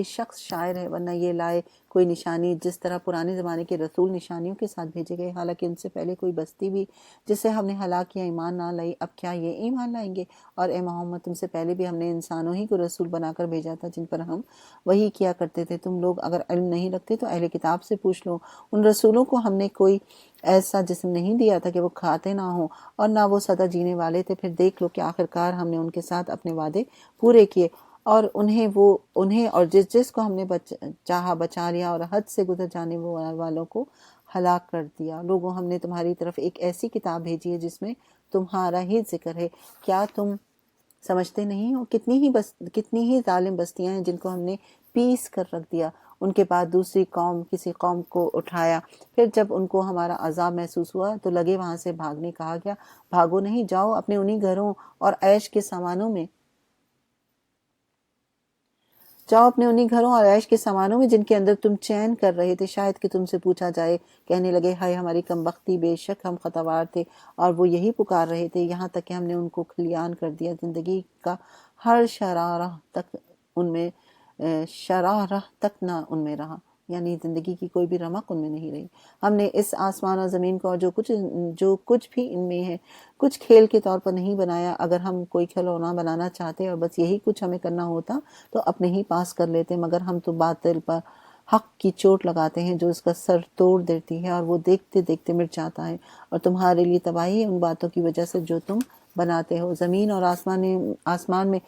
[SPEAKER 1] شخص شاعر ہے، ورنہ یہ لائے کوئی نشانی، جس طرح پرانے زمانے کے رسول نشانیوں کے ساتھ بھیجے گئے، حالانکہ ان سے پہلے کوئی بستی بھی جسے ہم نے ہلاک کیا ایمان نہ لائی، اب کیا یہ ایمان لائیں گے؟ اور اے محمد تم سے پہلے بھی ہم نے انسانوں ہی کو رسول بنا کر بھیجا تھا جن پر ہم وحی کیا کرتے تھے، تم لوگ اگر علم نہیں رکھتے تو اہل کتاب سے پوچھ لو، ان رسولوں کو ہم نے کوئی ایسا جسم نہیں دیا تھا کہ وہ کھاتے نہ ہوں اور نہ وہ سدا جینے والے تھے، پھر دیکھ لو کہ آخرکار ہم نے ان کے ساتھ اپنے وعدے پورے کیے اور انہیں اور جس کو ہم نے چاہا بچا لیا اور حد سے گزر جانے والوں کو ہلاک کر دیا۔ لوگوں ہم نے تمہاری طرف ایک ایسی کتاب بھیجی ہے جس میں تمہارا ہی ذکر ہے، کیا تم سمجھتے نہیں ہو؟ کتنی ہی ظالم بستیاں ہیں جن کو ہم نے پیس کر رکھ دیا، ان کے بعد دوسری قوم کسی قوم کو اٹھایا، پھر جب ان کو ہمارا عذاب محسوس ہوا تو لگے وہاں سے بھاگنے، کہا گیا بھاگو نہیں، جاؤ اپنے انہی گھروں اور عیش کے سامانوں میں جن کے اندر تم چین کر رہے تھے، شاید کہ تم سے پوچھا جائے، کہنے لگے ہائے ہماری کم بختی، بے شک ہم خطاوار تھے، اور وہ یہی پکار رہے تھے، یہاں تک کہ ہم نے ان کو کھلیان کر دیا، زندگی کا ہر شرارہ تک نہ ان میں رہا، یعنی زندگی کی کوئی بھی رمق ان میں نہیں رہی۔ ہم نے اس آسمان اور زمین کو اور جو کچھ بھی ان میں ہے کچھ کھیل کے طور پر نہیں بنایا، اگر ہم کوئی کھلونا بنانا چاہتے اور بس یہی کچھ ہمیں کرنا ہوتا تو اپنے ہی پاس کر لیتے، مگر ہم تو باطل پر حق کی چوٹ لگاتے ہیں جو اس کا سر توڑ دیتی ہے اور وہ دیکھتے دیکھتے مٹ جاتا ہے، اور تمہارے لیے تباہی ہے ان باتوں کی وجہ سے جو تم بناتے ہو۔ زمین اور آسمان میں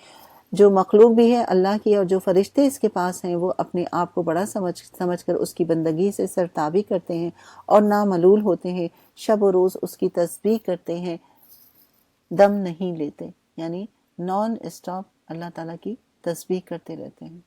[SPEAKER 1] جو مخلوق بھی ہے اللہ کی، اور جو فرشتے اس کے پاس ہیں، وہ اپنے آپ کو بڑا سمجھ کر اس کی بندگی سے سرتابی کرتے ہیں اور ناملول ہوتے ہیں، شب و روز اس کی تسبیح کرتے ہیں، دم نہیں لیتے، یعنی نان اسٹاپ اللہ تعالیٰ کی تسبیح کرتے رہتے ہیں۔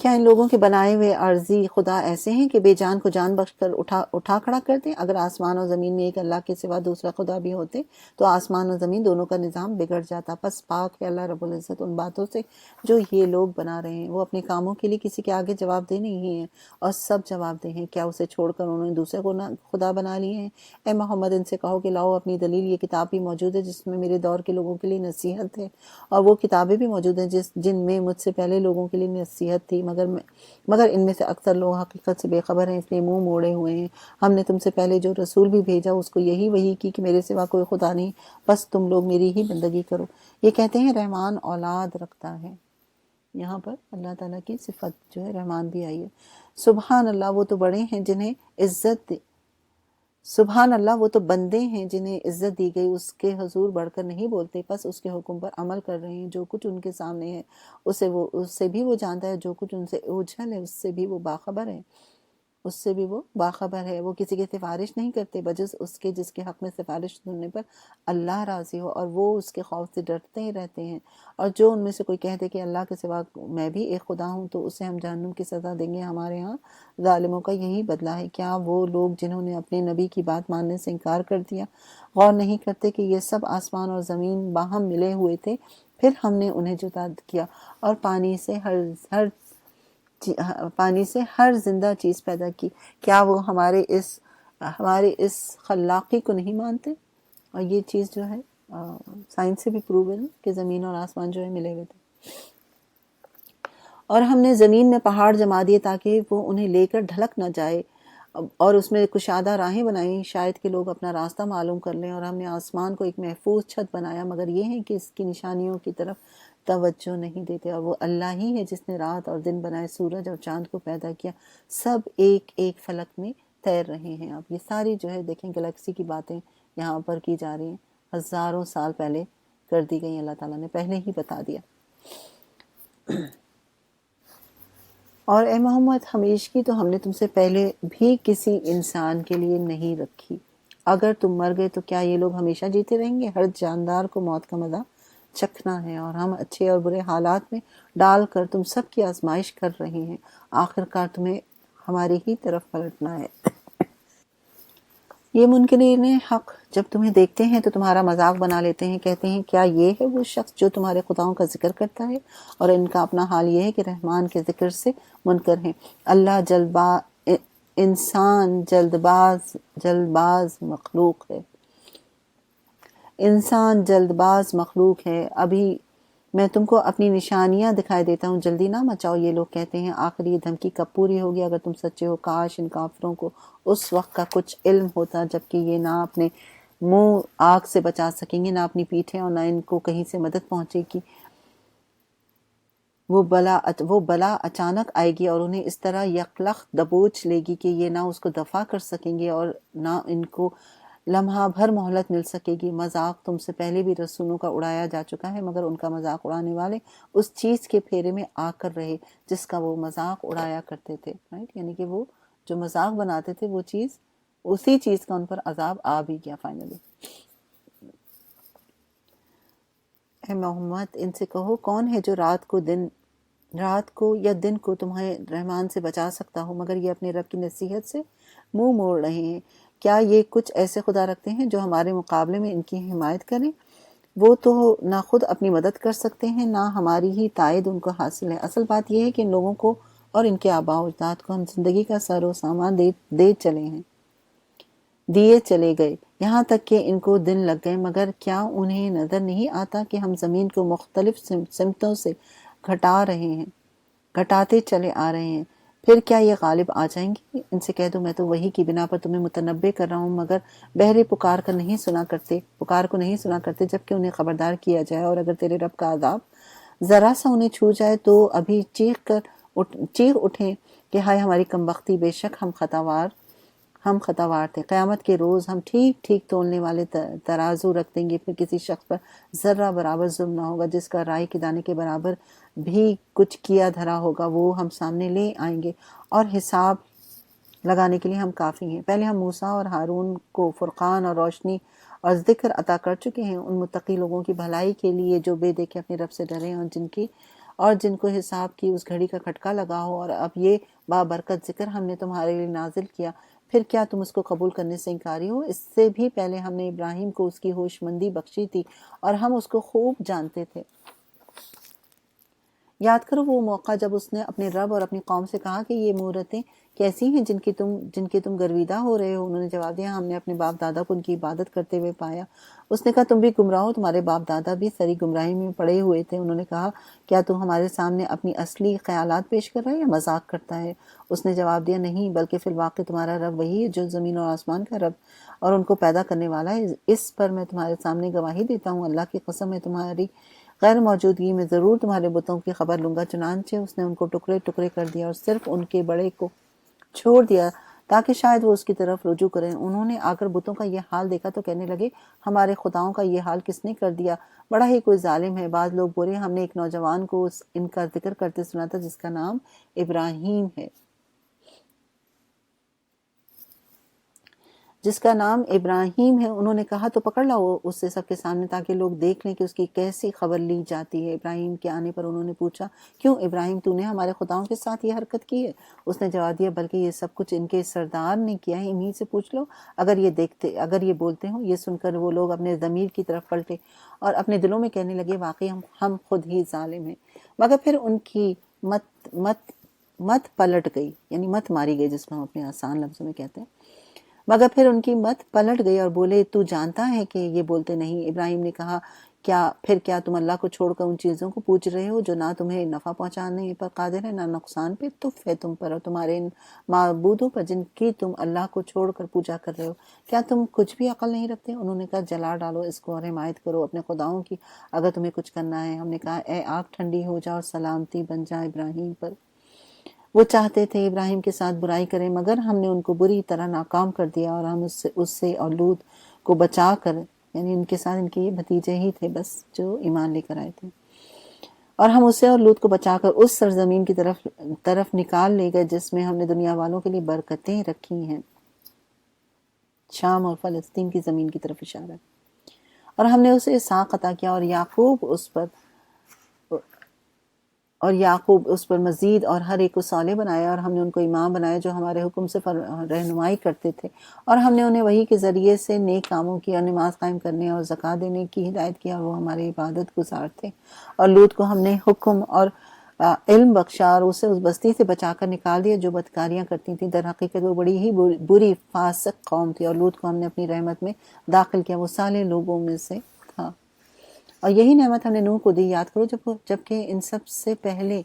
[SPEAKER 1] کیا ان لوگوں کے بنائے ہوئے عارضی خدا ایسے ہیں کہ بے جان کو جان بخش کر اٹھا کھڑا کر دیں؟ اگر آسمان اور زمین میں ایک اللہ کے سوا دوسرا خدا بھی ہوتے تو آسمان اور زمین دونوں کا نظام بگڑ جاتا۔ پس پاک ہے اللہ رب العزت ان باتوں سے جو یہ لوگ بنا رہے ہیں، وہ اپنے کاموں کے لیے کسی کے آگے جواب دہ نہیں ہیں اور سب جواب دہ ہیں۔ کیا اسے چھوڑ کر انہوں نے دوسرے کو خدا بنا لیے ہیں؟ اے محمد ان سے کہو کہ لاؤ اپنی دلیل، یہ کتاب بھی موجود ہے جس میں میرے دور کے لوگوں کے لیے نصیحت ہے، اور وہ کتابیں بھی موجود ہیں جن میں مجھ سے پہلے لوگوں کے لیے نصیحت تھی، مگر ان میں سے اکثر لوگ حقیقت سے بے خبر ہیں، اس لیے منہ موڑے ہوئے ہیں۔ ہم نے تم سے پہلے جو رسول بھی بھیجا اس کو یہی وحی کی کہ میرے سوا کوئی خدا نہیں، بس تم لوگ میری ہی بندگی کرو۔ یہ کہتے ہیں رحمان اولاد رکھتا ہے، یہاں پر اللہ تعالیٰ کی صفت جو ہے رحمان بھی آئی ہے۔ سبحان اللہ، وہ تو بڑے ہیں جنہیں سبحان اللہ، وہ تو بندے ہیں جنہیں عزت دی گئی، اس کے حضور بڑھ کر نہیں بولتے، پس اس کے حکم پر عمل کر رہے ہیں۔ جو کچھ ان کے سامنے ہے اس سے بھی وہ جانتا ہے، جو کچھ ان سے اوجھل ہے اس سے بھی وہ باخبر ہے۔ وہ کسی کی سفارش نہیں کرتے بجز اس کے جس کے حق میں سفارش سننے پر اللہ راضی ہو، اور وہ اس کے خوف سے ڈرتے رہتے ہیں۔ اور جو ان میں سے کوئی کہتے کہ اللہ کے سوا میں بھی ایک خدا ہوں تو اسے ہم جہنم کی سزا دیں گے، ہمارے ہاں ظالموں کا یہی بدلہ ہے۔ کیا وہ لوگ جنہوں نے اپنے نبی کی بات ماننے سے انکار کر دیا غور نہیں کرتے کہ یہ سب آسمان اور زمین باہم ملے ہوئے تھے، پھر ہم نے انہیں جدا کیا اور پانی سے ہر زندہ چیز پیدا کی؟ کیا وہ ہمارے اس خلاقی کو نہیں مانتے؟ اور یہ چیز جو ہے سائنس سے بھی پروون ہے کہ زمین اور آسمان جو ہے ملے ہوئے تھے۔ اور ہم نے زمین میں پہاڑ جما دیے تاکہ وہ انہیں لے کر ڈھلک نہ جائے، اور اس میں کشادہ راہیں بنائیں شاید کہ لوگ اپنا راستہ معلوم کر لیں، اور ہم نے آسمان کو ایک محفوظ چھت بنایا، مگر یہ ہے کہ اس کی نشانیوں کی طرف توجہ نہیں دیتے۔ اور وہ اللہ ہی ہے جس نے رات اور دن بنائے، سورج اور چاند کو پیدا کیا، سب ایک ایک فلک میں تیر رہے ہیں۔ اب یہ ساری جو ہے دیکھیں گلیکسی کی باتیں یہاں پر کی جا رہی ہیں، ہزاروں سال پہلے کر دی گئی، اللہ تعالیٰ نے پہلے ہی بتا دیا۔ اور اے محمد ہمیشگی تو ہم نے تم سے پہلے بھی کسی انسان کے لیے نہیں رکھی، اگر تم مر گئے تو کیا یہ لوگ ہمیشہ جیتے رہیں گے؟ ہر جاندار کو موت کا مزہ چکھنا ہے، اور ہم اچھے اور برے حالات میں ڈال کر تم سب کی آزمائش کر رہے ہیں، آخر کار تمہیں ہماری ہی طرف پلٹنا ہے۔ یہ منکرین حق جب تمہیں دیکھتے ہیں تو تمہارا مذاق بنا لیتے ہیں، کہتے ہیں کیا یہ ہے وہ شخص جو تمہارے خداؤں کا ذکر کرتا ہے؟ اور ان کا اپنا حال یہ ہے کہ رحمان کے ذکر سے منکر ہیں۔ اللہ انسان جلد باز مخلوق ہے، انسان جلد باز مخلوق ہے۔ ابھی میں تم کو اپنی نشانیاں دکھائی دیتا ہوں، جلدی نہ مچاؤ۔ یہ لوگ کہتے ہیں آخر یہ دھمکی کب پوری ہوگی؟ اگر تم سچے ہو کاش ان کافروں کو اس وقت کا کچھ علم ہوتا جبکہ یہ نہ اپنے منہ آگ سے بچا سکیں گے، نہ اپنی پیٹھیں، اور نہ ان کو کہیں سے مدد پہنچے گی۔ وہ بلا اچانک آئے گی اور انہیں اس طرح یکلخت دبوچ لے گی کہ یہ نہ اس کو دفع کر سکیں گے اور نہ ان کو لمحہ بھر مہلت مل سکے گی۔ مذاق تم سے پہلے بھی رسولوں کا اڑایا جا چکا ہے، مگر ان کا مذاق اڑانے والے اس چیز کے پھیرے میں آ کر رہے جس کا وہ مذاق اڑایا کرتے تھے، یعنی کہ وہ جو مذاق بناتے تھے وہ چیز، اسی چیز کا ان پر عذاب آ بھی گیا فائنلی۔ اے محمد ان سے کہو کون ہے جو رات کو یا دن کو تمہیں رحمان سے بچا سکتا ہو، مگر یہ اپنے رب کی نصیحت سے منہ موڑ رہے ہیں۔ کیا یہ کچھ ایسے خدا رکھتے ہیں جو ہمارے مقابلے میں ان کی حمایت کریں؟ وہ تو نہ خود اپنی مدد کر سکتے ہیں، نہ ہماری ہی تائید ان کو حاصل ہے۔ اصل بات یہ ہے کہ ان لوگوں کو اور ان کے آباء و اجداد کو ہم زندگی کا سر و سامان دیے چلے گئے، یہاں تک کہ ان کو دن لگ گئے، مگر کیا انہیں نظر نہیں آتا کہ ہم زمین کو مختلف سمتوں سے گھٹاتے چلے آ رہے ہیں؟ پھر کیا یہ غالب آ جائیں گی؟ ان سے کہہ دو میں تو وحی کی بنا پر تمہیں متنبع کر رہا ہوں، مگر بہرے پکار کو نہیں سنا کرتے جبکہ انہیں خبردار کیا جائے۔ اور اگر تیرے رب کا عذاب ذرا سا انہیں چھو جائے تو ابھی چیخ اٹھیں کہ ہائے ہماری کمبختی، بے شک ہم خطاوار تھے۔ قیامت کے روز ہم ٹھیک تولنے والے ترازو رکھ دیں گے، پھر کسی شخص پر ذرہ برابر ظلم نہ ہوگا، جس کا رائی کے دانے کے برابر بھی کچھ کیا دھرا ہوگا وہ ہم سامنے لے آئیں گے، اور حساب لگانے کے لیے ہم کافی ہیں۔ پہلے ہم موسیٰ اور ہارون کو فرقان اور روشنی اور ذکر عطا کر چکے ہیں، ان متقی لوگوں کی بھلائی کے لیے جو بے دیکھے اپنے رب سے ڈرے اور جن کو حساب کی اس گھڑی کا کھٹکا لگا ہو۔ اور اب یہ بابرکت ذکر ہم نے تمہارے لیے نازل کیا، پھر کیا تم اس کو قبول کرنے سے انکاری ہو؟ اس سے بھی پہلے ہم نے ابراہیم کو اس کی ہوش مندی بخشی تھی اور ہم اس کو خوب جانتے تھے۔ یاد کرو وہ موقع جب اس نے اپنے رب اور اپنی قوم سے کہا کہ یہ مورتیں کیسی ہیں جن کے تم گرویدہ ہو رہے ہو؟ انہوں نے جواب دیا ہم نے اپنے باپ دادا کو ان کی عبادت کرتے ہوئے پایا۔ اس نے کہا تم بھی گمراہ ہو، تمہارے باپ دادا بھی سری گمراہی میں پڑے ہوئے تھے۔ انہوں نے کہا کیا تم ہمارے سامنے اپنی اصلی خیالات پیش کر رہا ہے یا مذاق کرتا ہے؟ اس نے جواب دیا نہیں، بلکہ فی الواقع تمہارا رب وہی ہے جو زمین اور آسمان کا رب اور ان کو پیدا کرنے والا ہے۔ اس پر میں تمہارے سامنے گواہی دیتا ہوں، اللہ کی قسم ہے تمہاری غیر موجودگی میں ضرور تمہارے بتوں کی خبر لوں گا۔ چنانچہ اس نے ان کو ٹکڑے ٹکڑے کر دیا اور صرف ان کے بڑے کو چھوڑ دیا تاکہ شاید وہ اس کی طرف رجوع کریں۔ انہوں نے آ کر بتوں کا یہ حال دیکھا تو کہنے لگے ہمارے خداؤں کا یہ حال کس نے کر دیا؟ بڑا ہی کوئی ظالم ہے۔ بعض لوگ بولے ہم نے ایک نوجوان کو ان کا ذکر کرتے سنا تھا جس کا نام ابراہیم ہے۔ انہوں نے کہا تو پکڑ لاؤ اس سے سب کے سامنے تاکہ لوگ دیکھ لیں کہ اس کی کیسی خبر لی جاتی ہے۔ ابراہیم کے آنے پر انہوں نے پوچھا کیوں ابراہیم تو نے ہمارے خداؤں کے ساتھ یہ حرکت کی ہے؟ اس نے جواب دیا بلکہ یہ سب کچھ ان کے سردار نے کیا ہے، انہی سے پوچھ لو اگر یہ بولتے ہوں۔ یہ سن کر وہ لوگ اپنے ضمیر کی طرف پلٹے اور اپنے دلوں میں کہنے لگے واقعی ہم خود ہی ظالم ہیں۔ مگر پھر ان کی مت پلٹ گئی، یعنی مت ماری گئی، جس کو ہم اپنے آسان لفظوں میں کہتے ہیں۔ مگر پھر ان کی مت پلٹ گئی اور بولے تو جانتا ہے کہ یہ بولتے نہیں۔ ابراہیم نے کہا کیا تم اللہ کو چھوڑ کر ان چیزوں کو پوج رہے ہو جو نہ تمہیں نفع پہنچانے پر قادر ہے نہ نقصان پہ؟ تف ہے تم پر اور تمہارے ان معبودوں پر جن کی تم اللہ کو چھوڑ کر پوجا کر رہے ہو، کیا تم کچھ بھی عقل نہیں رکھتے؟ انہوں نے کہا جلا ڈالو اس کو اور حمایت کرو اپنے خداؤں کی اگر تمہیں کچھ کرنا ہے۔ ہم نے کہا اے آگ ٹھنڈی ہو جا اور سلامتی بن جائے ابراہیم پر۔ وہ چاہتے تھے ابراہیم کے ساتھ برائی کریں مگر ہم نے ان کو بری طرح ناکام کر دیا، اور ہم اس سے اور لوط کو بچا کر، یعنی ان کے ساتھ ان کے یہ بھتیجے ہی تھے بس جو ایمان لے کر آئے تھے، اور ہم اسے اور لوط کو بچا کر اس سرزمین کی طرف نکال لے گئے جس میں ہم نے دنیا والوں کے لیے برکتیں رکھی ہیں۔ شام اور فلسطین کی زمین کی طرف اشارہ ہے۔ اور ہم نے اسے اسحاق عطا کیا اور یعقوب اس پر مزید، اور ہر ایک کو صالح بنایا، اور ہم نے ان کو امام بنایا جو ہمارے حکم سے رہنمائی کرتے تھے، اور ہم نے انہیں وحی کے ذریعے سے نیک کاموں کی اور نماز قائم کرنے اور زکوٰۃ دینے کی ہدایت کیا، اور وہ ہمارے عبادت گزار تھے۔ اور لوط کو ہم نے حکم اور علم بخشا اور اسے اس بستی سے بچا کر نکال دیا جو بدکاریاں کرتی تھیں، در حقیقت وہ بڑی ہی بری فاسق قوم تھی، اور لوط کو ہم نے اپنی رحمت میں داخل کیا، وہ صالح لوگوں میں سے تھا۔ اور یہی نعمت ہم نے نوح کو دی، یاد کرو جبکہ ان سب سے پہلے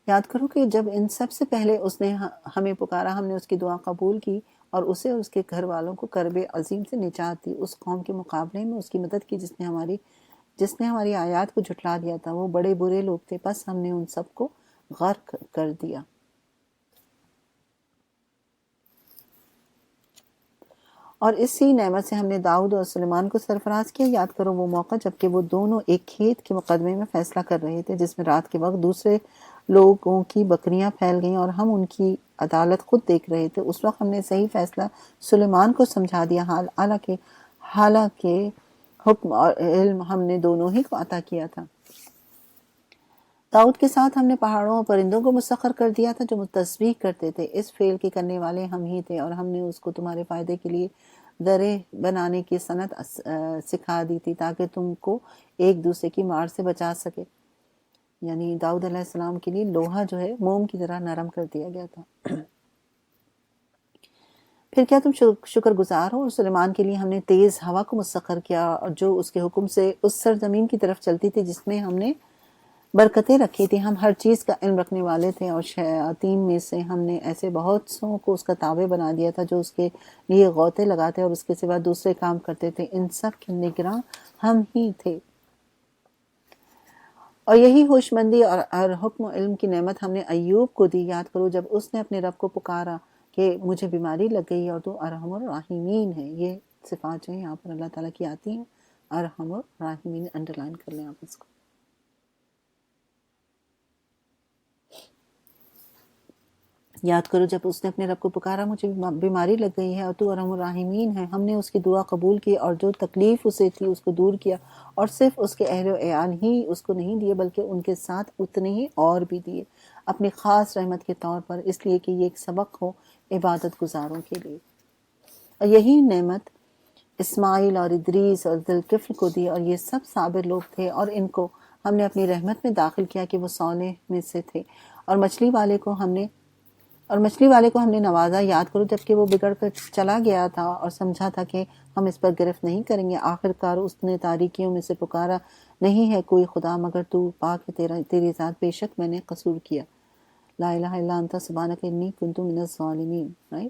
[SPEAKER 1] یاد کرو کہ جب ان سب سے پہلے اس نے ہمیں پکارا، ہم نے اس کی دعا قبول کی اور اسے اور اس کے گھر والوں کو کرب عظیم سے نجات دی۔ اس قوم کے مقابلے میں اس کی مدد کی جس نے ہماری آیات کو جھٹلا دیا تھا۔ وہ بڑے برے لوگ تھے، پس ہم نے ان سب کو غرق کر دیا۔ اور اسی نعمت سے ہم نے داؤد اور سلیمان کو سرفراز کیا۔ یاد کرو وہ موقع جبکہ وہ دونوں ایک کھیت کے مقدمے میں فیصلہ کر رہے تھے جس میں رات کے وقت دوسرے لوگوں کی بکریاں پھیل گئیں اور ہم ان کی عدالت خود دیکھ رہے تھے۔ اس وقت ہم نے صحیح فیصلہ سلیمان کو سمجھا دیا، حالانکہ حکم اور علم ہم نے دونوں ہی کو عطا کیا تھا۔ داؤد کے ساتھ ہم نے پہاڑوں اور پرندوں کو مسخر کر دیا تھا جو تسبیح کرتے تھے۔ اس فعل کے کرنے والے ہم ہی تھے، اور ہم نے اس کو تمہارے فائدے کے لیے درے بنانے کی صنعت سکھا دی تھی تاکہ تم کو ایک دوسرے کی مار سے بچا سکے۔ یعنی داؤد علیہ السلام کے لیے لوہا جو ہے موم کی طرح نرم کر دیا گیا تھا۔ پھر کیا تم شکر گزار ہو؟ اور سلیمان کے لیے ہم نے تیز ہوا کو مسخر کیا اور جو اس کے حکم سے اس سرزمین کی طرف چلتی تھی جس میں ہم نے برکتیں رکھی تھی۔ ہم ہر چیز کا علم رکھنے والے تھے، اور شیاطین میں سے ہم نے ایسے بہت سوں کو اس کا تابع بنا دیا تھا جو اس کے لیے غوطے لگاتے اور اس کے سوا دوسرے کام کرتے تھے۔ ان سب کے نگراں ہم ہی تھے۔ اور یہی ہوش مندی اور حکم و علم کی نعمت ہم نے ایوب کو دی۔ یاد کرو جب اس نے اپنے رب کو پکارا کہ مجھے بیماری لگ گئی اور تو ارحم الراحمین ہے۔ یہ صفات جو ہیں یہاں پر اللہ تعالیٰ کی آتی ہیں، ارحم الراحمین، انڈرلائن کر لیں آپ اس کو۔ یاد کرو جب اس نے اپنے رب کو پکارا مجھے بیماری لگ گئی ہے اور تو ارحم الراحمین ہے۔ ہم نے اس کی دعا قبول کی اور جو تکلیف اسے تھی اس کو دور کیا، اور صرف اس کے اہل و عیال ہی اس کو نہیں دیے بلکہ ان کے ساتھ اتنے ہی اور بھی دیے اپنی خاص رحمت کے طور پر، اس لیے کہ یہ ایک سبق ہو عبادت گزاروں کے لیے۔ اور یہی نعمت اسماعیل اور ادریس اور ذوالکفل کو دی، اور یہ سب صابر لوگ تھے، اور ان کو ہم نے اپنی رحمت میں داخل کیا کہ وہ صالح میں سے تھے۔ اور مچھلی والے کو ہم نے نوازا۔ یاد کرو جبکہ وہ بگڑ کر چلا گیا تھا اور سمجھا تھا کہ ہم اس پر گرفت نہیں کریں گے، آخر کار اس نے تاریکیوں میں سے پکارا، نہیں ہے کوئی خدا مگر تو، پاک ہے تیری ذات، بے شک میں نے قصور کیا، لا الہ الا انت سبحانک انی کنت من الظالمین۔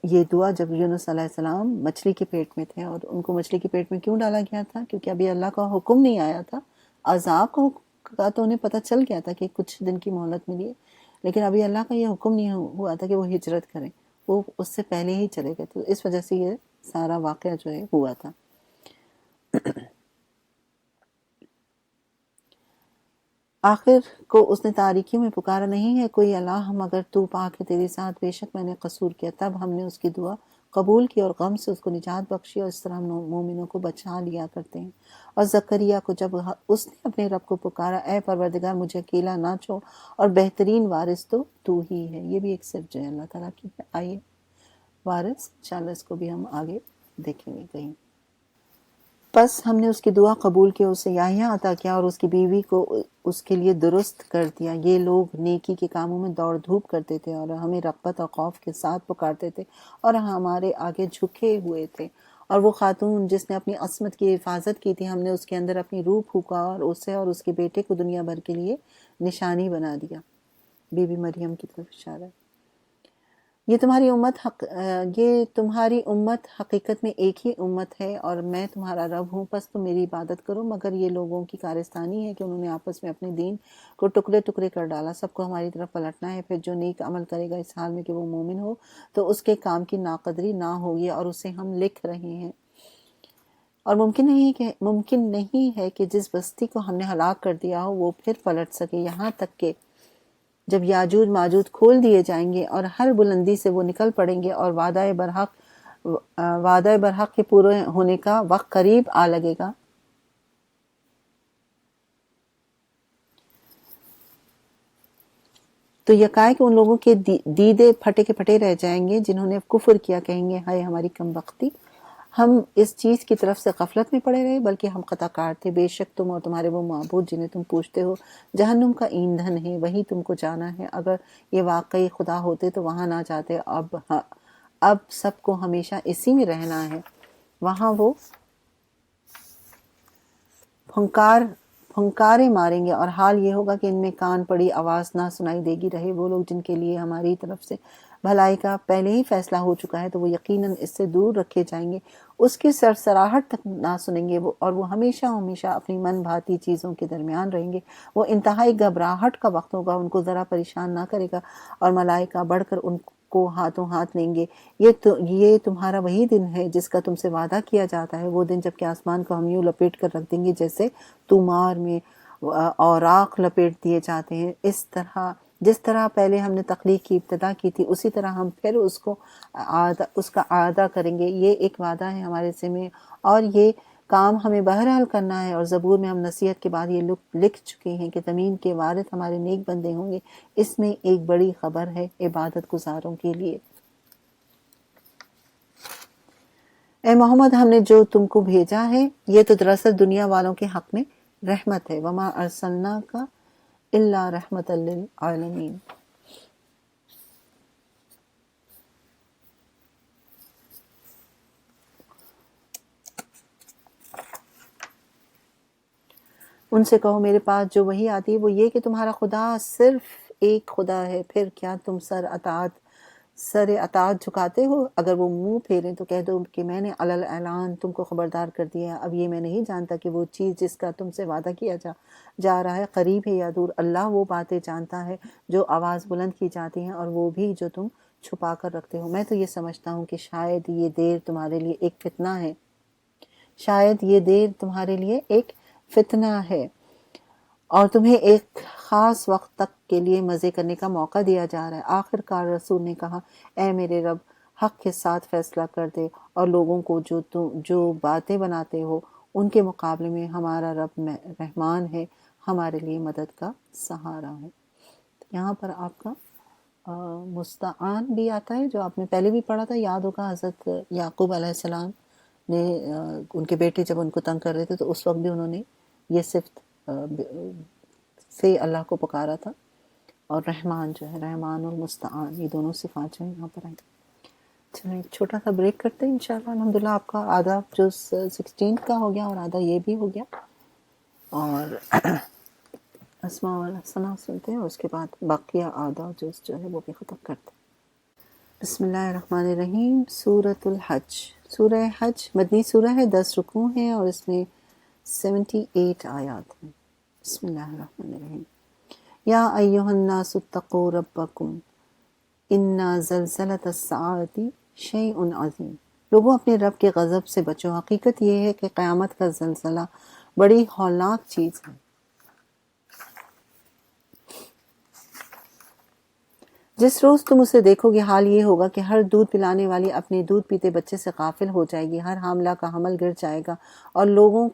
[SPEAKER 1] یہ دعا جب یونس علیہ السلام مچھلی کے پیٹ میں تھے، اور ان کو مچھلی کے پیٹ میں کیوں ڈالا گیا تھا؟ کیونکہ ابھی اللہ کا حکم نہیں آیا تھا، عذاب کا تو انہیں پتہ چل گیا تھا کہ کچھ دن کی مہلت ملی ہے، لیکن ابھی اللہ کا یہ حکم نہیں ہوا تھا کہ وہ ہجرت کریں، وہ اس سے پہلے ہی چلے گئے تھے، اس وجہ سے یہ سارا واقعہ جو ہے ہوا تھا۔ آخر کو اس نے تاریکیوں میں پکارا، نہیں ہے کوئی الہ مگر تو، پاک ہے تیری ذات، بے شک میں نے قصور کیا۔ تب ہم نے اس کی دعا قبول کی اور غم سے اس کو نجات بخشی، اور اس طرح ہم مومنوں کو بچا لیا کرتے ہیں۔ اور زکریا کو جب اس نے اپنے رب کو پکارا، اے پروردگار مجھے اکیلا نہ چھوڑ، اور بہترین وارث تو ہی ہے۔ یہ بھی ایک صرف جو ہے اللہ تعالیٰ کی ہے۔ آئیے وارث، انشاءاللہ اس کو بھی ہم آگے دیکھیں گے کہیں۔ پس ہم نے اس کی دعا قبول کی، اسے یحییٰ عطا کیا اور اس کی بیوی کو اس کے لیے درست کر دیا۔ یہ لوگ نیکی کے کاموں میں دوڑ دھوپ کرتے تھے اور ہمیں رغبت اور خوف کے ساتھ پکارتے تھے اور ہمارے آگے جھکے ہوئے تھے۔ اور وہ خاتون جس نے اپنی عصمت کی حفاظت کی تھی، ہم نے اس کے اندر اپنی روح پھونکا اور اسے اور اس کے بیٹے کو دنیا بھر کے لیے نشانی بنا دیا۔ بی بی مریم کی طرف اشارہ ہے۔ یہ تمہاری امت حقیقت میں ایک ہی امت ہے اور میں تمہارا رب ہوں، پس تم میری عبادت کرو۔ مگر یہ لوگوں کی کارستانی ہے کہ انہوں نے آپس میں اپنے دین کو ٹکڑے ٹکڑے کر ڈالا۔ سب کو ہماری طرف پلٹنا ہے، پھر جو نیک عمل کرے گا اس حال میں کہ وہ مومن ہو تو اس کے کام کی ناقدری نہ ہوگی، اور اسے ہم لکھ رہے ہیں۔ اور ممکن نہیں ہے کہ جس بستی کو ہم نے ہلاک کر دیا ہو وہ پھر پلٹ سکے، یہاں تک کہ جب یاجوج ماجوج کھول دیے جائیں گے اور ہر بلندی سے وہ نکل پڑیں گے اور وعدہ برحق کے پورے ہونے کا وقت قریب آ لگے گا۔ تو یکایک ان لوگوں کے دیدے پھٹے کے پھٹے رہ جائیں گے جنہوں نے کفر کیا، کہیں گے ہائے ہماری کم بختی، ہم اس چیز کی طرف سے غفلت میں پڑے رہے، بلکہ ہم خطا کار تھے۔ بے شک تم اور تمہارے وہ معبود جنہیں تم پوچھتے ہو جہنم کا ایندھن ہے، وہی تم کو جانا ہے۔ اگر یہ واقعی خدا ہوتے تو وہاں نہ جاتے، اب سب کو ہمیشہ اسی میں رہنا ہے۔ وہاں وہ پھنکارے ماریں گے اور حال یہ ہوگا کہ ان میں کان پڑی آواز نہ سنائی دے گی۔ رہے وہ لوگ جن کے لیے ہماری طرف سے بھلائی کا پہلے ہی فیصلہ ہو چکا ہے تو وہ یقیناً اس سے دور رکھے جائیں گے، اس کی سرسراہٹ تک نہ سنیں گے، اور وہ ہمیشہ ہمیشہ اپنی من بھاتی چیزوں کے درمیان رہیں گے۔ وہ انتہائی گھبراہٹ کا وقت ہوگا، ان کو ذرا پریشان نہ کرے گا، اور ملائکہ بڑھ کر ان کو ہاتھوں ہاتھ لیں گے۔ یہ تمہارا وہی دن ہے جس کا تم سے وعدہ کیا جاتا ہے، وہ دن جب کہ آسمان کو ہم یوں لپیٹ کر رکھ دیں گے جیسے تومار میں اوراق لپیٹ دیے جاتے ہیں۔ جس طرح پہلے ہم نے تخلیق کی ابتدا کی تھی اسی طرح ہم پھر اس کا اعادہ کریں گے۔ یہ ایک وعدہ ہے ہمارے ذمہ، اور یہ کام ہمیں بہرحال کرنا ہے۔ اور زبور میں ہم نصیحت کے بعد یہ لکھ چکے ہیں کہ زمین کے وارث ہمارے نیک بندے ہوں گے۔ اس میں ایک بڑی خبر ہے عبادت گزاروں کے لیے۔ اے محمد، ہم نے جو تم کو بھیجا ہے یہ تو دراصل دنیا والوں کے حق میں رحمت ہے۔ وما ارسلناک الا رحمۃ للعالمین۔ ان سے کہو میرے پاس جو وحی آتی ہے وہ یہ کہ تمہارا خدا صرف ایک خدا ہے، پھر کیا تم سر اطاعت جھکاتے ہو؟ اگر وہ منہ پھیریں تو کہہ دو کہ میں نے علی الاعلان تم کو خبردار کر دیا ہے۔ اب یہ میں نہیں جانتا کہ وہ چیز جس کا تم سے وعدہ کیا جا رہا ہے قریب ہے یا دور۔ اللہ وہ باتیں جانتا ہے جو آواز بلند کی جاتی ہیں اور وہ بھی جو تم چھپا کر رکھتے ہو۔ میں تو یہ سمجھتا ہوں کہ شاید یہ دیر تمہارے لیے ایک فتنہ ہے اور تمہیں ایک خاص وقت تک کے لیے مزے کرنے کا موقع دیا جا رہا ہے۔ آخر کار رسول نے کہا، اے میرے رب، حق کے ساتھ فیصلہ کر دے اور لوگوں کو جو باتیں بناتے ہو ان کے مقابلے میں ہمارا رب رحمان ہے، ہمارے لیے مدد کا سہارا ہے۔ یہاں پر آپ کا مستعان بھی آتا ہے جو آپ نے پہلے بھی پڑھا تھا، یاد ہوگا حضرت یعقوب علیہ السلام نے ان کے بیٹے جب ان کو تنگ کر رہے تھے تو اس وقت بھی انہوں نے یہ صفت سے اللہ کو پکارا تھا، اور رحمان جو ہے، رحمان المستعان، یہ دونوں صفات جو ہیں یہاں پر آئیں۔ چلیں ایک چھوٹا سا بریک کرتے ہیں انشاءاللہ۔ الحمدللہ آپ کا آدھا جو 16 کا ہو گیا اور آدھا یہ بھی ہو گیا، اور اسماء والحسنہ سنتے ہیں، اور اس کے بعد باقیہ آدھا جو ہے وہ بھی ختم کرتے ہیں۔ بسم اللہ الرحمن الرحیم۔ سورۃ الحج۔ سورہ حج مدنی سورہ ہے، 10 رکوع ہیں اور اس میں 78 آیات ہیں۔ بسم اللہ الرحمن الرحیم۔ یا ایھا الناس اتقوا ربکم ان زلزلۃ الساعۃ شیء عظیم۔ لوگوں اپنے رب کے غضب سے بچو، حقیقت یہ ہے کہ قیامت کا زلزلہ بڑی ہولناک چیز ہے۔ جس روز تم اسے دیکھو گے حال یہ ہوگا کہ ہر دودھ پلانے والی اپنے دودھ پیتے بچے سے غافل ہو جائے گی، ہر حاملہ کا حمل گر جائے گا، اور لوگ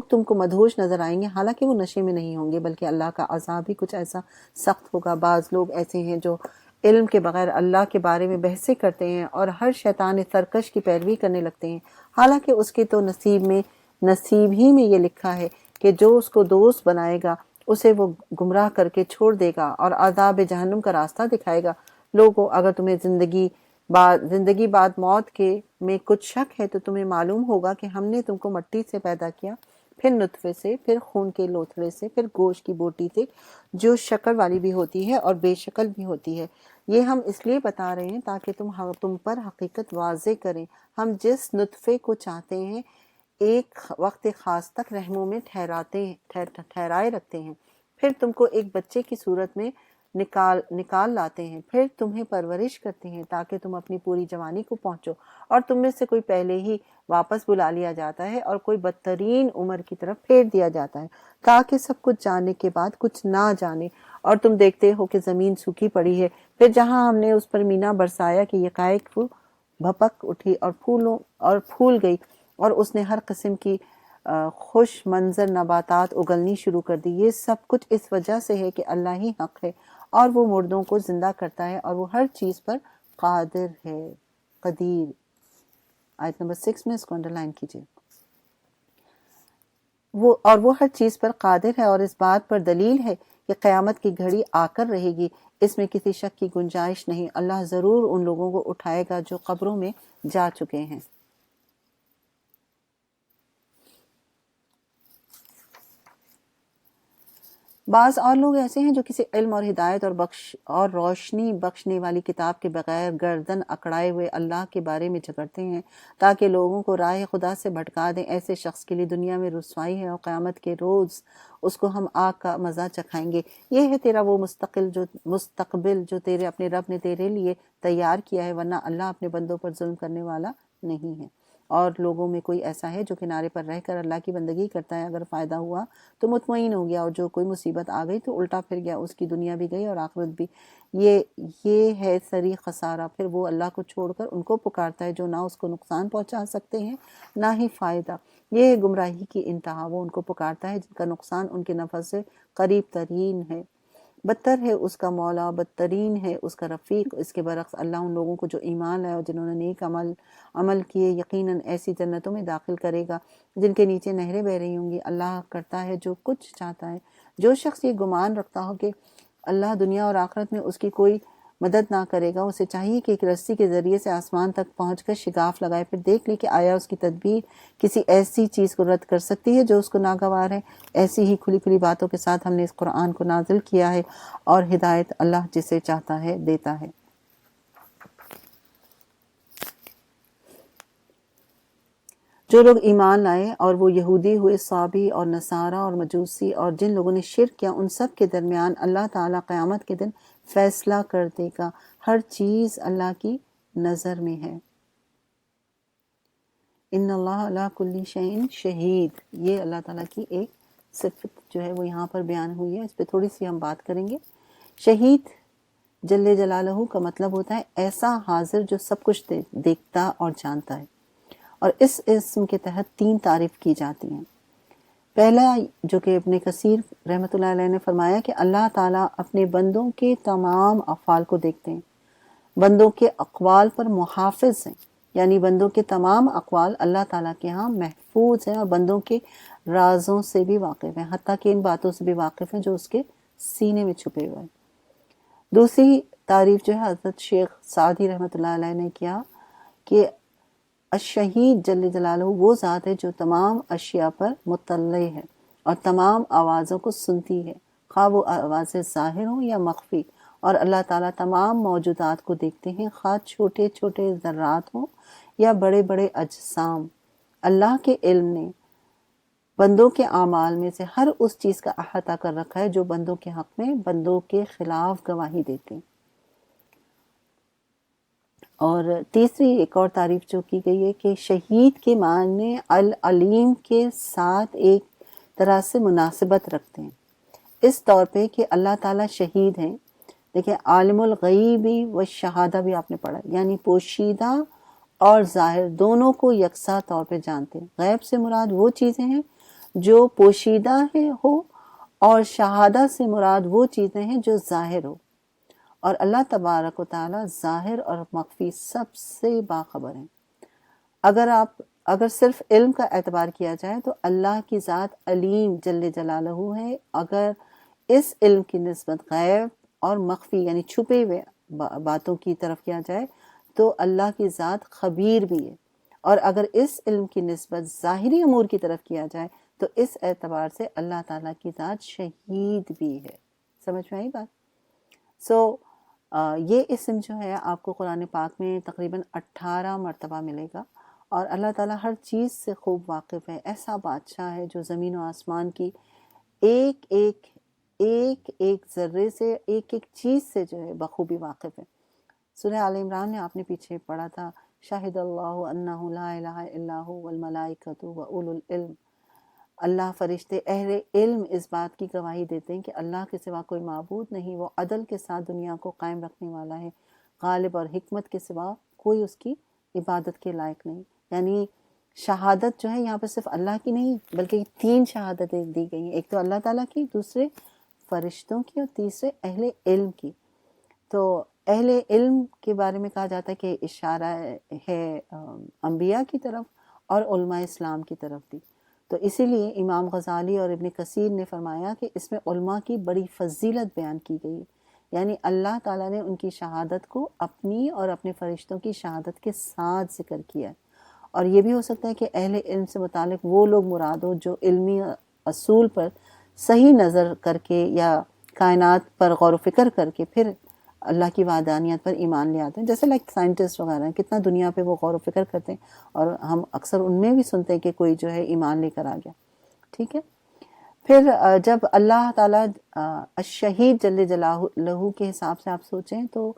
[SPEAKER 1] تم کو مدہوش نظر آئیں گے، حالانکہ وہ نشے میں نہیں ہوں گے، بلکہ اللہ کا عذاب ہی کچھ ایسا سخت ہوگا۔ بعض لوگ ایسے ہیں جو علم کے بغیر اللہ کے بارے میں بحثیں کرتے ہیں اور ہر شیطان سرکش کی پیروی کرنے لگتے ہیں، حالانکہ اس کے تو نصیب ہی میں یہ لکھا ہے کہ جو اس کو دوست بنائے گا اسے وہ گمراہ کر کے چھوڑ دے گا اور عذاب جہنم کا راستہ دکھائے گا۔ لوگوں، اگر تمہیں زندگی بعد موت کے میں کچھ شک ہے تو تمہیں معلوم ہوگا کہ ہم نے تم کو مٹی سے پیدا کیا، پھر نطفے سے، پھر خون کے لوتھڑے سے، پھر گوشت کی بوٹی سے، جو شکل والی بھی ہوتی ہے اور بے شکل بھی ہوتی ہے۔ یہ ہم اس لیے بتا رہے ہیں تاکہ تم پر حقیقت واضح کریں۔ ہم جس نطفے کو چاہتے ہیں ایک وقت خاص تک رحموں میں ٹھہرائے رکھتے ہیں، پھر تم کو ایک بچے کی صورت میں نکال لاتے ہیں، پھر تمہیں پرورش کرتے ہیں تاکہ تم اپنی پوری جوانی کو پہنچو، اور تم میں سے کوئی پہلے ہی واپس بلا لیا جاتا ہے اور کوئی بدترین عمر کی طرف پھیر دیا جاتا ہے، تاکہ سب کچھ جاننے کے بعد کچھ نہ جانے۔ اور تم دیکھتے ہو کہ زمین سوکھی پڑی ہے، پھر جہاں ہم نے اس پر مینا برسایا کہ یکایک وہ بھپک اٹھی اور پھول گئی، اور اس نے ہر قسم کی خوش منظر نباتات اگلنی شروع کر دی۔ یہ سب کچھ اس وجہ سے ہے کہ اللہ ہی حق ہے، اور وہ مردوں کو زندہ کرتا ہے، اور وہ ہر چیز پر قادر ہے، قدیر۔ آیت نمبر 6 میں اس کو انڈرلائن کیجئے۔ وہ ہر چیز پر قادر ہے، اور اس بات پر دلیل ہے کہ قیامت کی گھڑی آ کر رہے گی، اس میں کسی شک کی گنجائش نہیں۔ اللہ ضرور ان لوگوں کو اٹھائے گا جو قبروں میں جا چکے ہیں۔ بعض اور لوگ ایسے ہیں جو کسی علم اور ہدایت اور روشنی بخشنے والی کتاب کے بغیر گردن اکڑائے ہوئے اللہ کے بارے میں جھگڑتے ہیں تاکہ لوگوں کو راہ خدا سے بھٹکا دیں۔ ایسے شخص کے لیے دنیا میں رسوائی ہے، اور قیامت کے روز اس کو ہم آگ کا مزہ چکھائیں گے۔ یہ ہے تیرا وہ مستقبل جو تیرے اپنے رب نے تیرے لیے تیار کیا ہے، ورنہ اللہ اپنے بندوں پر ظلم کرنے والا نہیں ہے۔ اور لوگوں میں کوئی ایسا ہے جو کنارے پر رہ کر اللہ کی بندگی کرتا ہے، اگر فائدہ ہوا تو مطمئن ہو گیا، اور جو کوئی مصیبت آ گئی تو الٹا پھر گیا، اس کی دنیا بھی گئی اور آخرت بھی۔ یہ ہے سری خسارہ۔ پھر وہ اللہ کو چھوڑ کر ان کو پکارتا ہے جو نہ اس کو نقصان پہنچا سکتے ہیں نہ ہی فائدہ۔ یہ ہے گمراہی کی انتہا۔ وہ ان کو پکارتا ہے جن کا نقصان ان کے نفع سے قریب ترین ہے۔ بدتر ہے اس کا مولا، بدترین ہے اس کا رفیق۔ اس کے برعکس اللہ ان لوگوں کو جو ایمان لائے اور جنہوں نے نیک عمل کیے یقیناً ایسی جنتوں میں داخل کرے گا جن کے نیچے نہریں بہہ رہی ہوں گی۔ اللہ کرتا ہے جو کچھ چاہتا ہے۔ جو شخص یہ گمان رکھتا ہو کہ اللہ دنیا اور آخرت میں اس کی کوئی مدد نہ کرے گا، اسے چاہیے کہ ایک رسی کے ذریعے سے آسمان تک پہنچ کر شگاف لگائے، پھر دیکھ لی کہ آیا اس کی تدبیر کسی ایسی چیز کو رد کر سکتی ہے جو اس کو ناگوار ہے۔ ایسی ہی کھلی کھلی باتوں کے ساتھ ہم نے اس قرآن کو نازل کیا ہے، اور ہدایت اللہ جسے چاہتا ہے دیتا ہے۔ جو لوگ ایمان لائے اور وہ یہودی ہوئے، صابی اور نصارہ اور مجوسی، اور جن لوگوں نے شرک کیا، ان سب کے درمیان اللہ تعالیٰ قیامت کے دن فیصلہ کر دے گا۔ ہر چیز اللہ کی نظر میں ہے۔ ان اللہ علی کل شیء شہید، یہ اللہ تعالیٰ کی ایک صفت جو ہے وہ یہاں پر بیان ہوئی ہے، اس پہ تھوڑی سی ہم بات کریں گے۔ شہید جل جلالہ کا مطلب ہوتا ہے ایسا حاضر جو سب کچھ دیکھتا اور جانتا ہے، اور اس اسم کے تحت 3 تعریف کی جاتی ہیں۔ پہلا، جو کہ ابن کثیر رحمۃ اللہ علیہ نے فرمایا کہ اللہ تعالیٰ اپنے بندوں کے تمام افعال کو دیکھتے ہیں، بندوں کے اقوال پر محافظ ہیں، یعنی بندوں کے تمام اقوال اللہ تعالیٰ کے ہاں محفوظ ہیں، اور بندوں کے رازوں سے بھی واقف ہیں، حتیٰ کہ ان باتوں سے بھی واقف ہیں جو اس کے سینے میں چھپے ہوئے ہیں۔ دوسری تعریف جو ہے حضرت شیخ سعدی رحمۃ اللہ علیہ نے کیا کہ الشہید جل جلالہ وہ ذات ہے جو تمام اشیاء پر مطلع ہے اور تمام آوازوں کو سنتی ہے، خواہ وہ آوازیں ظاہر ہوں یا مخفی، اور اللہ تعالیٰ تمام موجودات کو دیکھتے ہیں، خواہ چھوٹے چھوٹے ذرات ہوں یا بڑے بڑے اجسام۔ اللہ کے علم نے بندوں کے اعمال میں سے ہر اس چیز کا احاطہ کر رکھا ہے جو بندوں کے حق میں بندوں کے خلاف گواہی دیتے ہیں۔ اور تیسری ایک اور تعریف جو کی گئی ہے کہ شہید کے معنی العلیم کے ساتھ ایک طرح سے مناسبت رکھتے ہیں، اس طور پہ کہ اللہ تعالیٰ شہید ہیں۔ دیکھیں، عالم الغیبی و شہادہ بھی آپ نے پڑھا، یعنی پوشیدہ اور ظاہر دونوں کو یکساں طور پہ جانتے ہیں۔ غیب سے مراد وہ چیزیں ہیں جو پوشیدہ ہو، اور شہادہ سے مراد وہ چیزیں ہیں جو ظاہر ہو۔ اور اللہ تبارک و تعالیٰ ظاہر اور مخفی سب سے باخبر ہیں۔ اگر صرف علم کا اعتبار کیا جائے تو اللہ کی ذات علیم جل جلالہ ہے۔ اگر اس علم کی نسبت غیب اور مخفی یعنی چھپے ہوئے باتوں کی طرف کیا جائے تو اللہ کی ذات خبیر بھی ہے، اور اگر اس علم کی نسبت ظاہری امور کی طرف کیا جائے تو اس اعتبار سے اللہ تعالیٰ کی ذات شہید بھی ہے۔ سمجھ میں آئی بات؟ یہ اسم جو ہے آپ کو قرآن پاک میں تقریباً 18 مرتبہ ملے گا، اور اللہ تعالیٰ ہر چیز سے خوب واقف ہے۔ ایسا بادشاہ ہے جو زمین و آسمان کی ایک ایک ذرے سے، ایک ایک چیز سے جو ہے بخوبی واقف ہے۔ سورہ آل عمران میں آپ نے پیچھے پڑھا تھا، شاہد اللہ انہ لا الہ الا ہو والملائکۃ واولو العلم، اللہ فرشتے اہل علم اس بات کی گواہی دیتے ہیں کہ اللہ کے سوا کوئی معبود نہیں، وہ عدل کے ساتھ دنیا کو قائم رکھنے والا ہے، غالب اور حکمت کے سوا کوئی اس کی عبادت کے لائق نہیں۔ یعنی شہادت جو ہے یہاں پر صرف اللہ کی نہیں بلکہ 3 شہادتیں دی گئی ہیں، ایک تو اللہ تعالیٰ کی، دوسرے فرشتوں کی، اور تیسرے اہل علم کی۔ تو اہل علم کے بارے میں کہا جاتا ہے کہ اشارہ ہے انبیاء کی طرف اور علماء اسلام کی طرف بھی۔ تو اسی لیے امام غزالی اور ابن کثیر نے فرمایا کہ اس میں علماء کی بڑی فضیلت بیان کی گئی ہے، یعنی اللہ تعالیٰ نے ان کی شہادت کو اپنی اور اپنے فرشتوں کی شہادت کے ساتھ ذکر کیا ہے۔ اور یہ بھی ہو سکتا ہے کہ اہل علم سے متعلق وہ لوگ مراد ہو جو علمی اصول پر صحیح نظر کر کے یا کائنات پر غور و فکر کر کے پھر اللہ کی وحدانیت پر ایمان لے آتے ہیں، جیسے سائنٹسٹ وغیرہ ہیں، کتنا دنیا پہ وہ غور و فکر کرتے ہیں، اور ہم اکثر ان میں بھی سنتے ہیں کہ کوئی جو ہے ایمان لے کر آ گیا۔ ٹھیک ہے، پھر جب اللہ تعالیٰ الشہید جل جلالہ کے حساب سے آپ سوچیں تو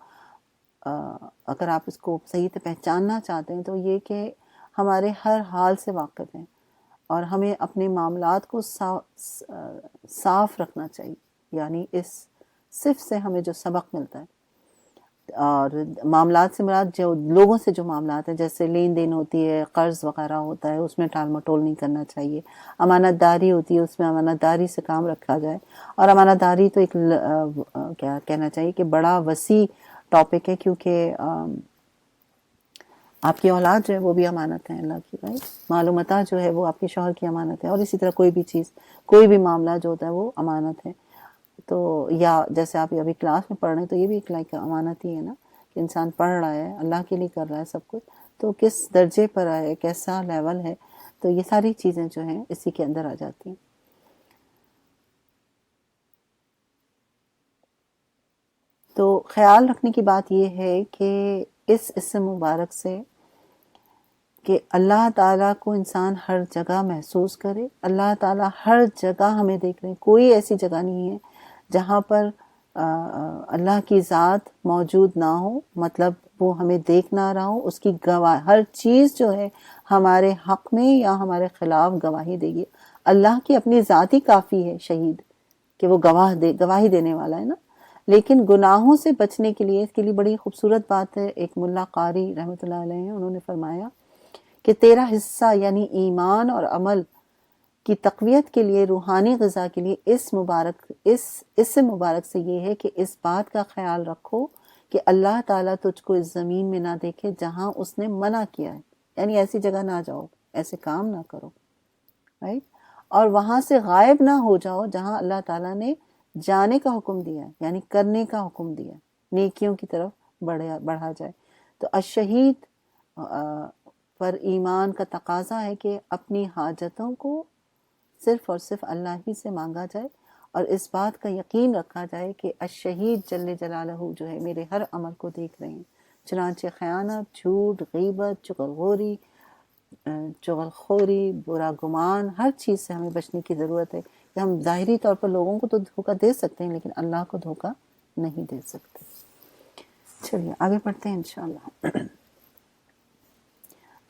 [SPEAKER 1] اگر آپ اس کو صحیح سے پہچاننا چاہتے ہیں تو یہ کہ ہمارے ہر حال سے واقف ہیں، اور ہمیں اپنے معاملات کو صاف رکھنا چاہیے، یعنی اس صرف سے ہمیں جو سبق ملتا ہے، اور معاملات سے مراد جو لوگوں سے جو معاملات ہیں، جیسے لین دین ہوتی ہے، قرض وغیرہ ہوتا ہے، اس میں ٹال مٹول نہیں کرنا چاہیے، امانت داری ہوتی ہے، اس میں امانت داری سے کام رکھا جائے۔ اور امانت داری تو ایک کیا کہنا چاہیے کہ بڑا وسیع ٹاپک ہے، کیونکہ آپ کی اولاد جو ہے وہ بھی امانت ہے اللہ کی، رائٹ؟ معلومات جو ہے وہ آپ کے شوہر کی امانت ہے، اور اسی طرح کوئی بھی چیز، کوئی بھی معاملہ جو ہوتا ہے وہ امانت ہے۔ تو یا جیسے آپ ابھی کلاس میں پڑھ رہے ہیں تو یہ بھی ایک لائک امانت ہی ہے نا، کہ انسان پڑھ رہا ہے، اللہ کے لیے کر رہا ہے سب کچھ، تو کس درجے پر ہے، کیسا لیول ہے، تو یہ ساری چیزیں جو ہیں اسی کے اندر آ جاتی ہیں۔ تو خیال رکھنے کی بات یہ ہے کہ اس اسم مبارک سے کہ اللہ تعالیٰ کو انسان ہر جگہ محسوس کرے، اللہ تعالیٰ ہر جگہ ہمیں دیکھ رہے ہیں، کوئی ایسی جگہ نہیں ہے جہاں پر اللہ کی ذات موجود نہ ہو، مطلب وہ ہمیں دیکھ نہ رہا ہو، اس کی گواہ ہر چیز جو ہے ہمارے حق میں یا ہمارے خلاف گواہی دے گی۔ اللہ کی اپنی ذات ہی کافی ہے شہید، کہ وہ گواہی دینے والا ہے نا۔ لیکن گناہوں سے بچنے کے لیے، اس کے لیے بڑی خوبصورت بات ہے، ایک ملا قاری رحمۃ اللہ علیہ انہوں نے فرمایا کہ تیرا حصہ یعنی ایمان اور عمل کی تقویت کے لیے، روحانی غذا کے لیے اس اسم مبارک سے یہ ہے کہ اس بات کا خیال رکھو کہ اللہ تعالیٰ تجھ کو اس زمین میں نہ دیکھے جہاں اس نے منع کیا ہے، یعنی ایسی جگہ نہ جاؤ، ایسے کام نہ کرو، رائٹ؟ اور وہاں سے غائب نہ ہو جاؤ جہاں اللہ تعالیٰ نے جانے کا حکم دیا، یعنی کرنے کا حکم دیا، نیکیوں کی طرف بڑھا جائے۔ تو الشہید پر ایمان کا تقاضا ہے کہ اپنی حاجتوں کو صرف اور صرف اللہ ہی سے مانگا جائے، اور اس بات کا یقین رکھا جائے کہ الشہید جل جلالہ جو ہے میرے ہر عمل کو دیکھ رہے ہیں، چنانچہ خیانت، جھوٹ، غیبت، چغل خوری، برا گمان، ہر چیز سے ہمیں بچنے کی ضرورت ہے، کہ ہم ظاہری طور پر لوگوں کو تو دھوکہ دے سکتے ہیں لیکن اللہ کو دھوکہ نہیں دے سکتے۔ چلیے آگے پڑھتے ہیں انشاءاللہ۔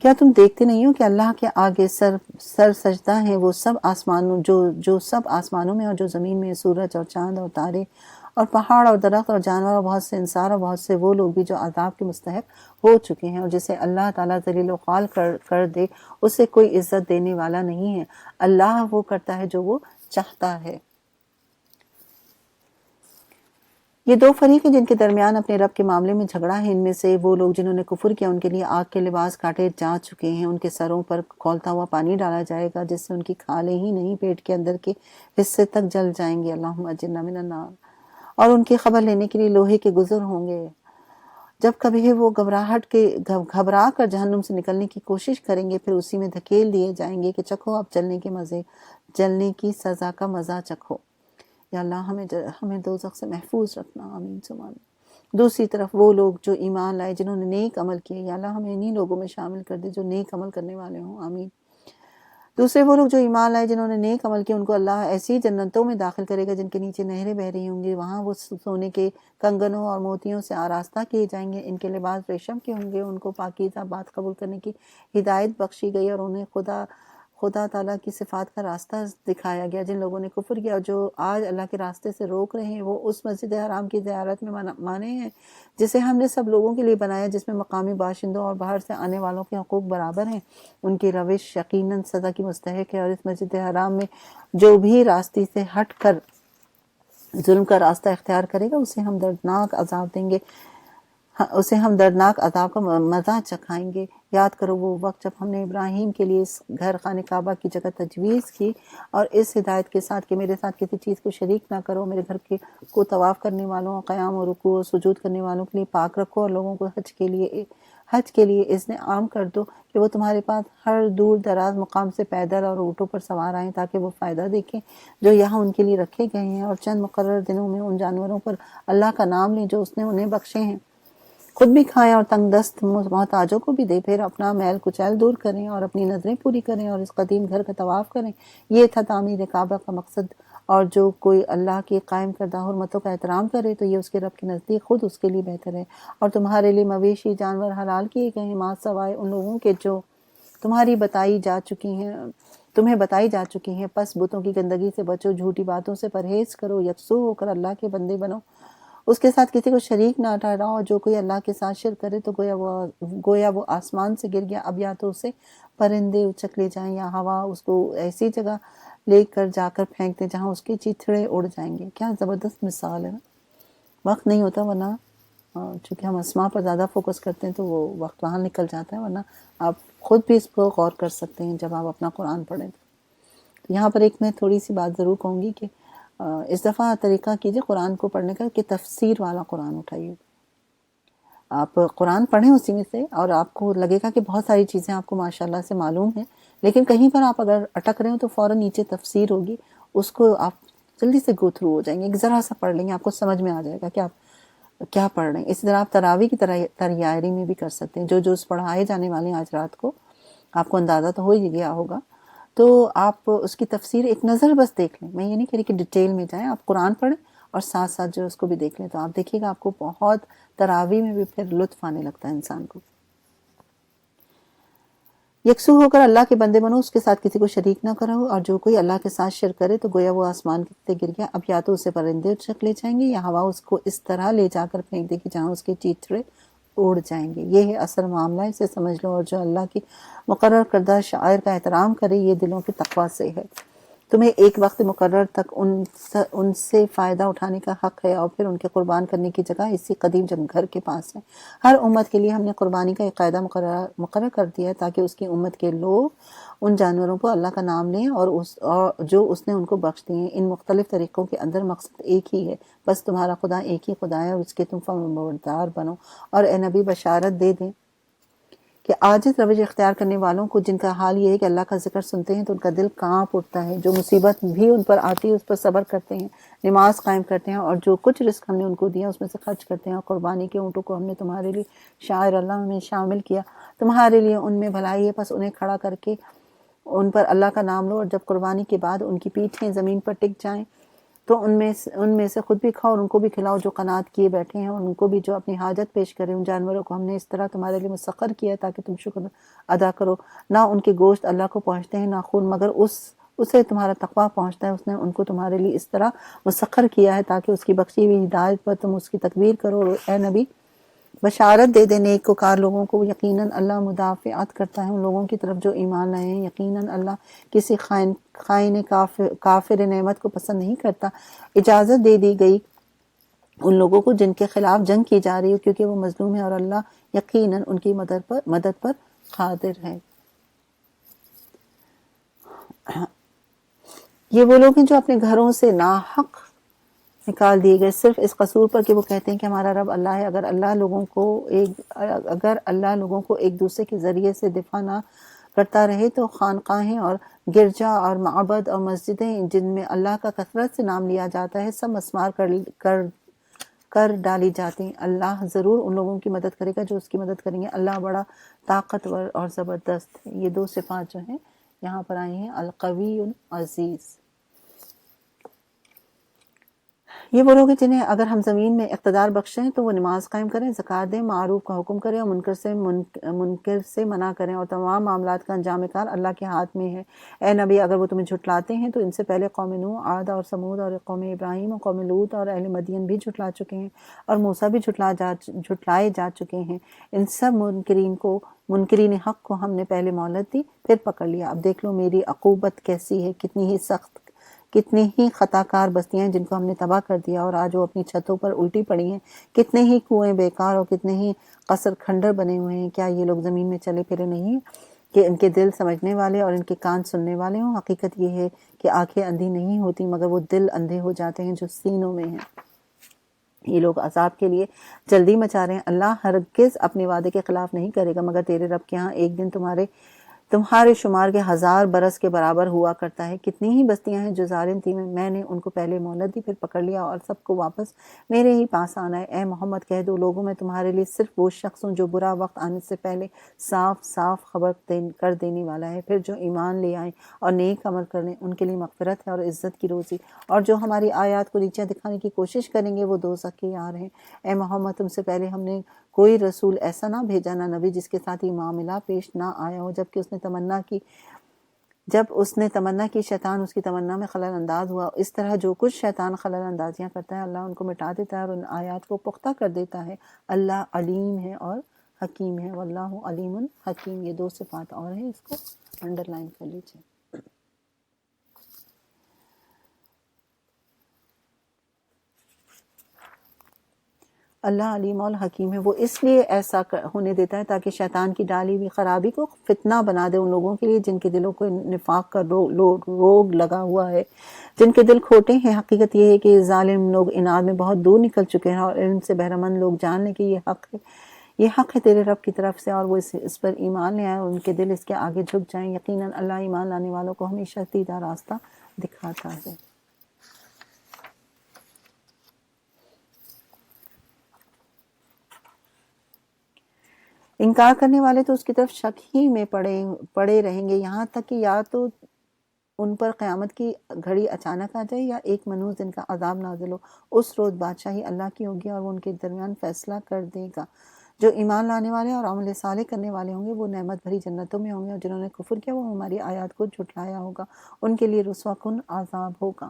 [SPEAKER 1] کیا تم دیکھتے نہیں ہو کہ اللہ کے آگے سر سجدہ ہیں وہ سب آسمانوں جو سب آسمانوں میں اور جو زمین میں، سورج اور چاند اور تارے اور پہاڑ اور درخت اور جانور اور بہت سے انسان اور بہت سے وہ لوگ بھی جو عذاب کے مستحق ہو چکے ہیں، اور جسے اللہ تعالیٰ ذلیل و خوار کر دے اسے کوئی عزت دینے والا نہیں ہے۔ اللہ وہ کرتا ہے جو وہ چاہتا ہے۔ یہ دو فریق ہیں جن کے درمیان اپنے رب کے معاملے میں جھگڑا ہے۔ ان میں سے وہ لوگ جنہوں نے کفر کیا ان کے لیے آگ کے لباس کاٹے جا چکے ہیں، ان کے سروں پر کھولتا ہوا پانی ڈالا جائے گا جس سے ان کی کھالیں ہی نہیں پیٹ کے اندر کے حصے تک جل جائیں گے۔ اللہم اجرنا من النار۔ اور ان کی خبر لینے کے لیے لوہے کے گزر ہوں گے۔ جب کبھی وہ گھبرا کر جہنم سے نکلنے کی کوشش کریں گے پھر اسی میں دھکیل دیے جائیں گے کہ چکھو اب جلنے کی سزا کا مزہ چکھو۔ یا اللہ ہمیں دوزخ سے محفوظ رکھنا، آمین ثم آمین۔ دوسری طرف وہ لوگ جو ایمان لائے جنہوں نے نیک عمل کیے، یا اللہ ہمیں انہی لوگوں میں شامل کر دے جو نیک عمل کرنے والے ہوں، آمین۔ دوسرے وہ لوگ جو ایمان لائے جنہوں نے نیک عمل کیا ان کو اللہ ایسی جنتوں میں داخل کرے گا جن کے نیچے نہریں بہ رہی ہوں گی، وہاں وہ سونے کے کنگنوں اور موتیوں سے آراستہ کیے جائیں گے، ان کے لباس ریشم کے ہوں گے، ان کو پاکیزہ بات قبول کرنے کی ہدایت بخشی گئی اور انہیں خدا تعالیٰ کی صفات کا راستہ دکھایا گیا۔ جن لوگوں نے کفر کیا جو آج اللہ کے راستے سے روک رہے ہیں وہ اس مسجد حرام کی زیارت میں مانے ہیں جسے ہم نے سب لوگوں کے لیے بنایا، جس میں مقامی باشندوں اور باہر سے آنے والوں کے حقوق برابر ہیں۔ ان کی روش یقیناً سزا کی مستحق ہے، اور اس مسجد حرام میں جو بھی راستے سے ہٹ کر ظلم کا راستہ اختیار کرے گا اسے ہم دردناک عذاب دیں گے، اسے ہم دردناک عذاب کا مزہ چکھائیں گے۔ یاد کرو وہ وقت جب ہم نے ابراہیم کے لیے اس گھر خانہ کعبہ کی جگہ تجویز کی اور اس ہدایت کے ساتھ کہ میرے ساتھ کسی چیز کو شریک نہ کرو، میرے گھر کو طواف کرنے والوں، قیام اور رکوع اور سجود کرنے والوں کے لیے پاک رکھو، اور لوگوں کو حج کے لیے اذن عام کر دو کہ وہ تمہارے پاس ہر دور دراز مقام سے پیدل اور اونٹوں پر سوار آئیں تاکہ وہ فائدہ دیکھیں جو یہاں ان کے لیے رکھے گئے ہیں، اور چند مقرر دنوں میں ان جانوروں پر اللہ کا نام لیں جو اس نے انہیں بخشے ہیں، خود بھی کھائیں اور تنگ دست محتاجوں کو بھی دے، پھر اپنا میل کچیل دور کریں اور اپنی نظریں پوری کریں اور اس قدیم گھر کا طواف کریں۔ یہ تھا تعمیر کعبہ کا مقصد، اور جو کوئی اللہ کی قائم کردہ حرمتوں کا احترام کرے تو یہ اس کے رب کے نزدیک خود اس کے لیے بہتر ہے۔ اور تمہارے لیے مویشی جانور حلال کیے گئے ہیں، ماں سوائے ان لوگوں کے جو تمہیں بتائی جا چکی ہیں، پس بتوں کی گندگی سے بچو، جھوٹی باتوں سے پرہیز کرو، یکسو ہو کر اللہ کے بندے بنو، اس کے ساتھ کسی کو شریک نہ ٹھہراؤ، اور جو کوئی اللہ کے ساتھ شرک کرے تو گویا وہ آسمان سے گر گیا، اب یا تو اسے پرندے اچک لے جائیں یا ہوا اس کو ایسی جگہ لے کر جا کر پھینک دے جہاں اس کے چیتھڑے اڑ جائیں گے۔ کیا زبردست مثال ہے نا؟ وقت نہیں ہوتا، ورنہ چونکہ ہم اسماء پر زیادہ فوکس کرتے ہیں تو وہ وقت وہاں نکل جاتا ہے، ورنہ آپ خود بھی اس پر غور کر سکتے ہیں جب آپ اپنا قرآن پڑھیں۔ تو یہاں پر ایک میں تھوڑی سی بات ضرور کہوں گی کہ اس دفعہ طریقہ کیجئے قرآن کو پڑھنے کا کہ تفسیر والا قرآن اٹھائیے، آپ قرآن پڑھیں اسی میں سے، اور آپ کو لگے گا کہ بہت ساری چیزیں آپ کو ماشاءاللہ سے معلوم ہیں، لیکن کہیں پر آپ اگر اٹک رہے ہو تو فوراً نیچے تفسیر ہوگی، اس کو آپ جلدی سے گو تھرو ہو جائیں گے، ذرا سا پڑھ لیں گے آپ کو سمجھ میں آ جائے گا کہ آپ کیا پڑھ رہے ہیں۔ اسی طرح آپ تراویح کی تیاری میں بھی کر سکتے ہیں، جو پڑھائے جانے والے ہیں آج رات کو آپ کو اندازہ تو ہو ہی گیا ہوگا، تو آپ اس کی تفسیر ایک نظر بس دیکھ لیں، میں یہ نہیں کہہ رہی کہ ڈیٹیل میں جائیں، آپ قرآن پڑھیں اور ساتھ ساتھ جو اس کو بھی دیکھ لیں، تو آپ دیکھیے گا آپ کو بہت تراویح میں بھی پھر لطف آنے لگتا ہے انسان کو۔ یکسو ہو کر اللہ کے بندے بنو، اس کے ساتھ کسی کو شریک نہ کرو، اور جو کوئی اللہ کے ساتھ شرک کرے تو گویا وہ آسمان سے گر گیا، اب یا تو اسے پرندے اچک لے جائیں گے یا ہوا اس کو اس طرح لے جا کر پھینک دے گی جہاں اس کے چیتڑے اڑ جائیں گے۔ یہ ہے اصل معاملہ، اسے سمجھ لو، اور جو اللہ کی مقرر کردہ شعائر کا احترام کرے یہ دلوں کے تقویٰ سے ہے۔ تمہیں ایک وقت مقرر تک ان سے فائدہ اٹھانے کا حق ہے، اور پھر ان کے قربان کرنے کی جگہ اسی قدیم گھر کے پاس ہے۔ ہر امت کے لیے ہم نے قربانی کا ایک قاعدہ مقرر کر دیا ہے تاکہ اس کی امت کے لوگ ان جانوروں کو اللہ کا نام لیں اور جو اس نے ان کو بخش دیے ہیں۔ ان مختلف طریقوں کے اندر مقصد ایک ہی ہے، بس تمہارا خدا ایک ہی خدا ہے اور اس کے تم فرمانبردار بنو۔ اور اے نبی بشارت دے دیں کہ عاجز روش اختیار کرنے والوں کو، جن کا حال یہ ہے کہ اللہ کا ذکر سنتے ہیں تو ان کا دل کانپ اٹھتا ہے، جو مصیبت بھی ان پر آتی ہے اس پر صبر کرتے ہیں، نماز قائم کرتے ہیں، اور جو کچھ رزق ہم نے ان کو دیا اس میں سے خرچ کرتے ہیں، اور قربانی کے اونٹوں کو ہم نے تمہارے لیے شاعر اللہ میں شامل کیا، تمہارے لیے ان میں بھلائی ہے، پس انہیں کھڑا کر کے ان پر اللہ کا نام لو، اور جب قربانی کے بعد ان کی پیٹھیں زمین پر ٹک جائیں تو ان میں سے خود بھی کھاؤ اور ان کو بھی کھلاؤ جو قناعت کیے بیٹھے ہیں، اور ان کو بھی جو اپنی حاجت پیش کرے۔ ان جانوروں کو ہم نے اس طرح تمہارے لیے مسخر کیا ہے تاکہ تم شکر ادا کرو، نہ ان کے گوشت اللہ کو پہنچتے ہیں نہ خون، مگر اسے تمہارا تقویٰ پہنچتا ہے۔ اس نے ان کو تمہارے لیے اس طرح مسخر کیا ہے تاکہ اس کی بخشی ہوئی ہدایت پر تم اس کی تکبیر کرو۔ اے نبی بشارت دے دے نیکوکار لوگوں کو، یقیناً اللہ مدافعت کرتا ہے ان لوگوں کی طرف جو ایمان لائے ہیں، یقیناً اللہ کسی خائن کافر نعمت کو پسند نہیں کرتا۔ اجازت دے دی گئی ان لوگوں کو جن کے خلاف جنگ کی جا رہی ہے، کیونکہ وہ مظلوم ہے اور اللہ یقیناً ان کی مدد پر قادر ہے۔ یہ وہ لوگ ہیں جو اپنے گھروں سے ناحق نکال دیے گئے صرف اس قصور پر کہ وہ کہتے ہیں کہ ہمارا رب اللہ ہے۔ اگر اللہ لوگوں کو ایک دوسرے کے ذریعے سے دفاع نہ کرتا رہے تو خانقاہیں اور گرجا اور معبد اور مسجدیں جن میں اللہ کا کثرت سے نام لیا جاتا ہے سب مسمار کر ڈالی جاتی ہیں۔ اللہ ضرور ان لوگوں کی مدد کرے گا جو اس کی مدد کریں گے۔ اللہ بڑا طاقتور اور زبردست ہے۔ یہ دو صفات جو ہیں یہاں پر آئی ہیں، القوی العزیز۔ یہ وہ لوگ ہیں جنہیں اگر ہم زمین میں اقتدار بخشیں تو وہ نماز قائم کریں، زکوٰۃ دیں، معروف کا حکم کریں اور منکر سے منع کریں، اور تمام معاملات کا انجام کار اللہ کے ہاتھ میں ہے۔ اے نبی، اگر وہ تمہیں جھٹلاتے ہیں تو ان سے پہلے قوم نوح، عاد اور سمود اور قوم ابراہیم اور قوم لوط اور اہل مدین بھی جھٹلا چکے ہیں، اور موسیٰ بھی جھٹلائے جا چکے ہیں۔ ان سب منکرین حق کو ہم نے پہلے مہلت دی، پھر پکڑ لیا۔ اب دیکھ لو میری عقوبت کیسی ہے، کتنی ہی سخت، کتنی ہی خطا کار بستیاں ہیں جن کو ہم نے تباہ کر دیا، اور آج وہ اپنی چھتوں پر الٹی پڑی ہیں۔ کتنے ہی کنویں بیکار اور کتنے ہی قصر کھنڈر بنے ہوئے ہیں۔ کیا یہ لوگ زمین میں چلے پھرے نہیں کہ ان کے دل سمجھنے والے اور ان کے کان سننے والے ہوں؟ حقیقت یہ ہے کہ آنکھیں اندھی نہیں ہوتی مگر وہ دل اندھے ہو جاتے ہیں جو سینوں میں ہیں۔ یہ لوگ عذاب کے لیے جلدی مچا رہے ہیں۔ اللہ ہرگز اپنے وعدے کے خلاف نہیں کرے گا، مگر تیرے رب کے ہاں ایک دن تمہارے شمار کے 1000 برس کے برابر ہوا کرتا ہے۔ کتنی ہی بستیاں ہیں جو ظالم تھی، میں نے ان کو پہلے مہلت دی، پھر پکڑ لیا اور سب کو واپس میرے ہی پاس آنا ہے۔ اے محمد کہہ دو، لوگوں میں تمہارے لیے صرف وہ شخص ہوں جو برا وقت آنے سے پہلے صاف خبر کر دینے والا ہے، پھر جو ایمان لے آئیں اور نیک عمل کریں ان کے لیے مغفرت ہے اور عزت کی روزی، اور جو ہماری آیات کو نیچے دکھانے کی کوشش کریں گے وہ دوزخ کے یار ہیں۔ اے محمد، تم سے پہلے ہم نے کوئی رسول ایسا نہ بھیجا، نہ نبی جس کے ساتھ یہ معاملہ پیش نہ آیا ہو، جب اس نے تمنا کی شیطان اس کی تمنا میں خلل انداز ہوا۔ اس طرح جو کچھ شیطان خلل اندازیاں کرتا ہے اللہ ان کو مٹا دیتا ہے اور ان آیات کو پختہ کر دیتا ہے۔ اللہ علیم ہے اور حکیم ہے، واللہ علیم حکیم۔ یہ دو صفات اور ہیں، اس کو انڈر لائن کر لیجیے۔ اللہ علیم اور حکیم ہے۔ وہ اس لیے ایسا ہونے دیتا ہے تاکہ شیطان کی ڈالی ہوئی خرابی کو فتنہ بنا دے ان لوگوں کے لیے جن کے دلوں کو نفاق کا روگ لگا ہوا ہے، جن کے دل کھوٹے ہیں۔ حقیقت یہ ہے کہ ظالم لوگ اناد میں بہت دور نکل چکے ہیں، اور علم سے بہرمند لوگ جان لیں کہ یہ حق ہے تیرے رب کی طرف سے، اور وہ اس پر ایمان لے آئے اور ان کے دل اس کے آگے جھک جائیں۔ یقیناً اللہ ایمان لانے والوں کو ہمیشہ سیدھا راستہ دکھاتا ہے۔ انکار کرنے والے تو اس کی طرف شک ہی میں پڑے رہیں گے، یہاں تک کہ یا تو ان پر قیامت کی گھڑی اچانک آ جائے یا ایک منحوس دن کا عذاب نازل ہو۔ اس روز بادشاہی اللہ کی ہوگی اور وہ ان کے درمیان فیصلہ کر دے گا۔ جو ایمان لانے والے اور عمل صالح کرنے والے ہوں گے وہ نعمت بھری جنتوں میں ہوں گے، اور جنہوں نے کفر کیا وہ ہماری آیات کو جھٹلایا ہوگا، ان کے لیے رسوا کن عذاب ہوگا۔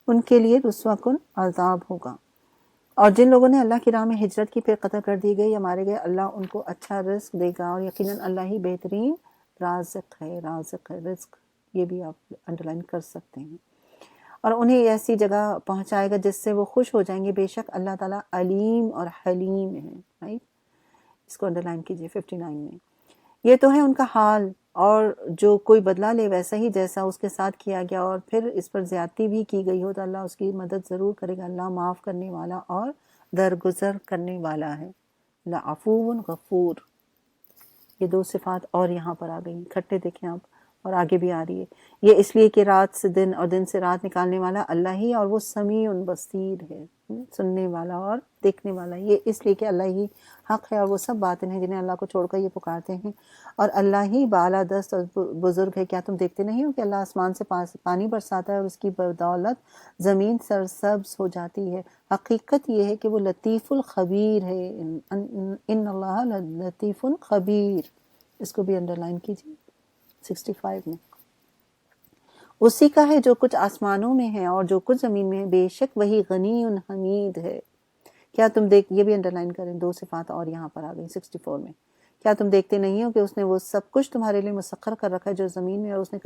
[SPEAKER 1] ان کے لیے رسوا کن عذاب ہوگا۔ اور جن لوگوں نے اللہ کی راہ میں ہجرت کی پھر قتل کر دی گئی یا مارے گئے، اللہ ان کو اچھا رزق دے گا، اور یقیناً اللہ ہی بہترین رازق ہے۔ رزق یہ بھی آپ انڈرلائن کر سکتے ہیں۔ اور انہیں ایسی جگہ پہنچائے گا جس سے وہ خوش ہو جائیں گے، بے شک اللہ تعالیٰ علیم اور حلیم ہے۔ رائٹ، اس کو انڈرلائن کیجئے 59 میں۔ یہ تو ہے ان کا حال، اور جو کوئی بدلہ لے ویسا ہی جیسا اس کے ساتھ کیا گیا اور پھر اس پر زیادتی بھی کی گئی ہو تو اللہ اس کی مدد ضرور کرے گا۔ اللہ معاف کرنے والا اور درگزر کرنے والا ہے۔ اللہ عفو غفور۔ یہ دو صفات اور یہاں پر آ گئی، کھٹے دیکھیں آپ، اور آگے بھی آ رہی ہے۔ یہ اس لیے کہ رات سے دن اور دن سے رات نکالنے والا اللہ ہی، اور وہ سمیع بصیر ہے، سننے والا اور دیکھنے والا۔ یہ اس لیے کہ اللہ ہی حق ہے اور وہ سب باطن ہیں جنہیں اللہ کو چھوڑ کر یہ پکارتے ہیں، اور اللہ ہی بالا دست اور بزرگ ہے۔ کیا تم دیکھتے نہیں ہو کہ اللہ آسمان سے پانی برساتا ہے اور اس کی بدولت زمین سرسبز ہو جاتی ہے؟ حقیقت یہ ہے کہ وہ لطیف الخبیر ہے۔ ان اللہ لطیف خبیر۔ اس کو بھی انڈرلائن کیجیے 65 میں۔ اسی کا ہے جو کچھ آسمانوں میں ہے اور جو کچھ زمین میں ہے، بے شک وہی غنی حمید ہے۔ کیا تم یہ بھی انڈرلائن کریں، دو صفات اور یہاں پر آ گئی 64 میں۔ کیا تم دیکھتے نہیں ہو کہ اس نے وہ سب کچھ تمہارے لیے مسخر کر رکھا ہے جو زمین میں، اور اس نے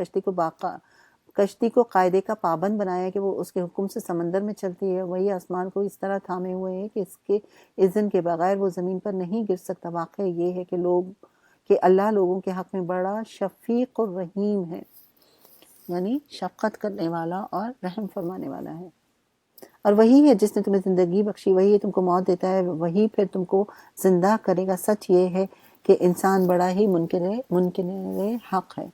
[SPEAKER 1] کشتی کو قاعدے کا پابند بنایا ہے کہ وہ اس کے حکم سے سمندر میں چلتی ہے، وہی آسمان کو اس طرح تھامے ہوئے ہے کہ اس کے اذن کے بغیر وہ زمین پر نہیں گر سکتا۔ واقعہ یہ ہے کہ اللہ لوگوں کے حق میں بڑا شفیق الرحیم ہے، یعنی شفقت کرنے والا اور رحم فرمانے والا ہے۔ اور وہی ہے جس نے تمہیں زندگی بخشی، وہی ہے تم کو موت دیتا ہے، وہی پھر تم کو زندہ کرے گا۔ سچ یہ ہے کہ انسان بڑا ہی منکر حق ہے۔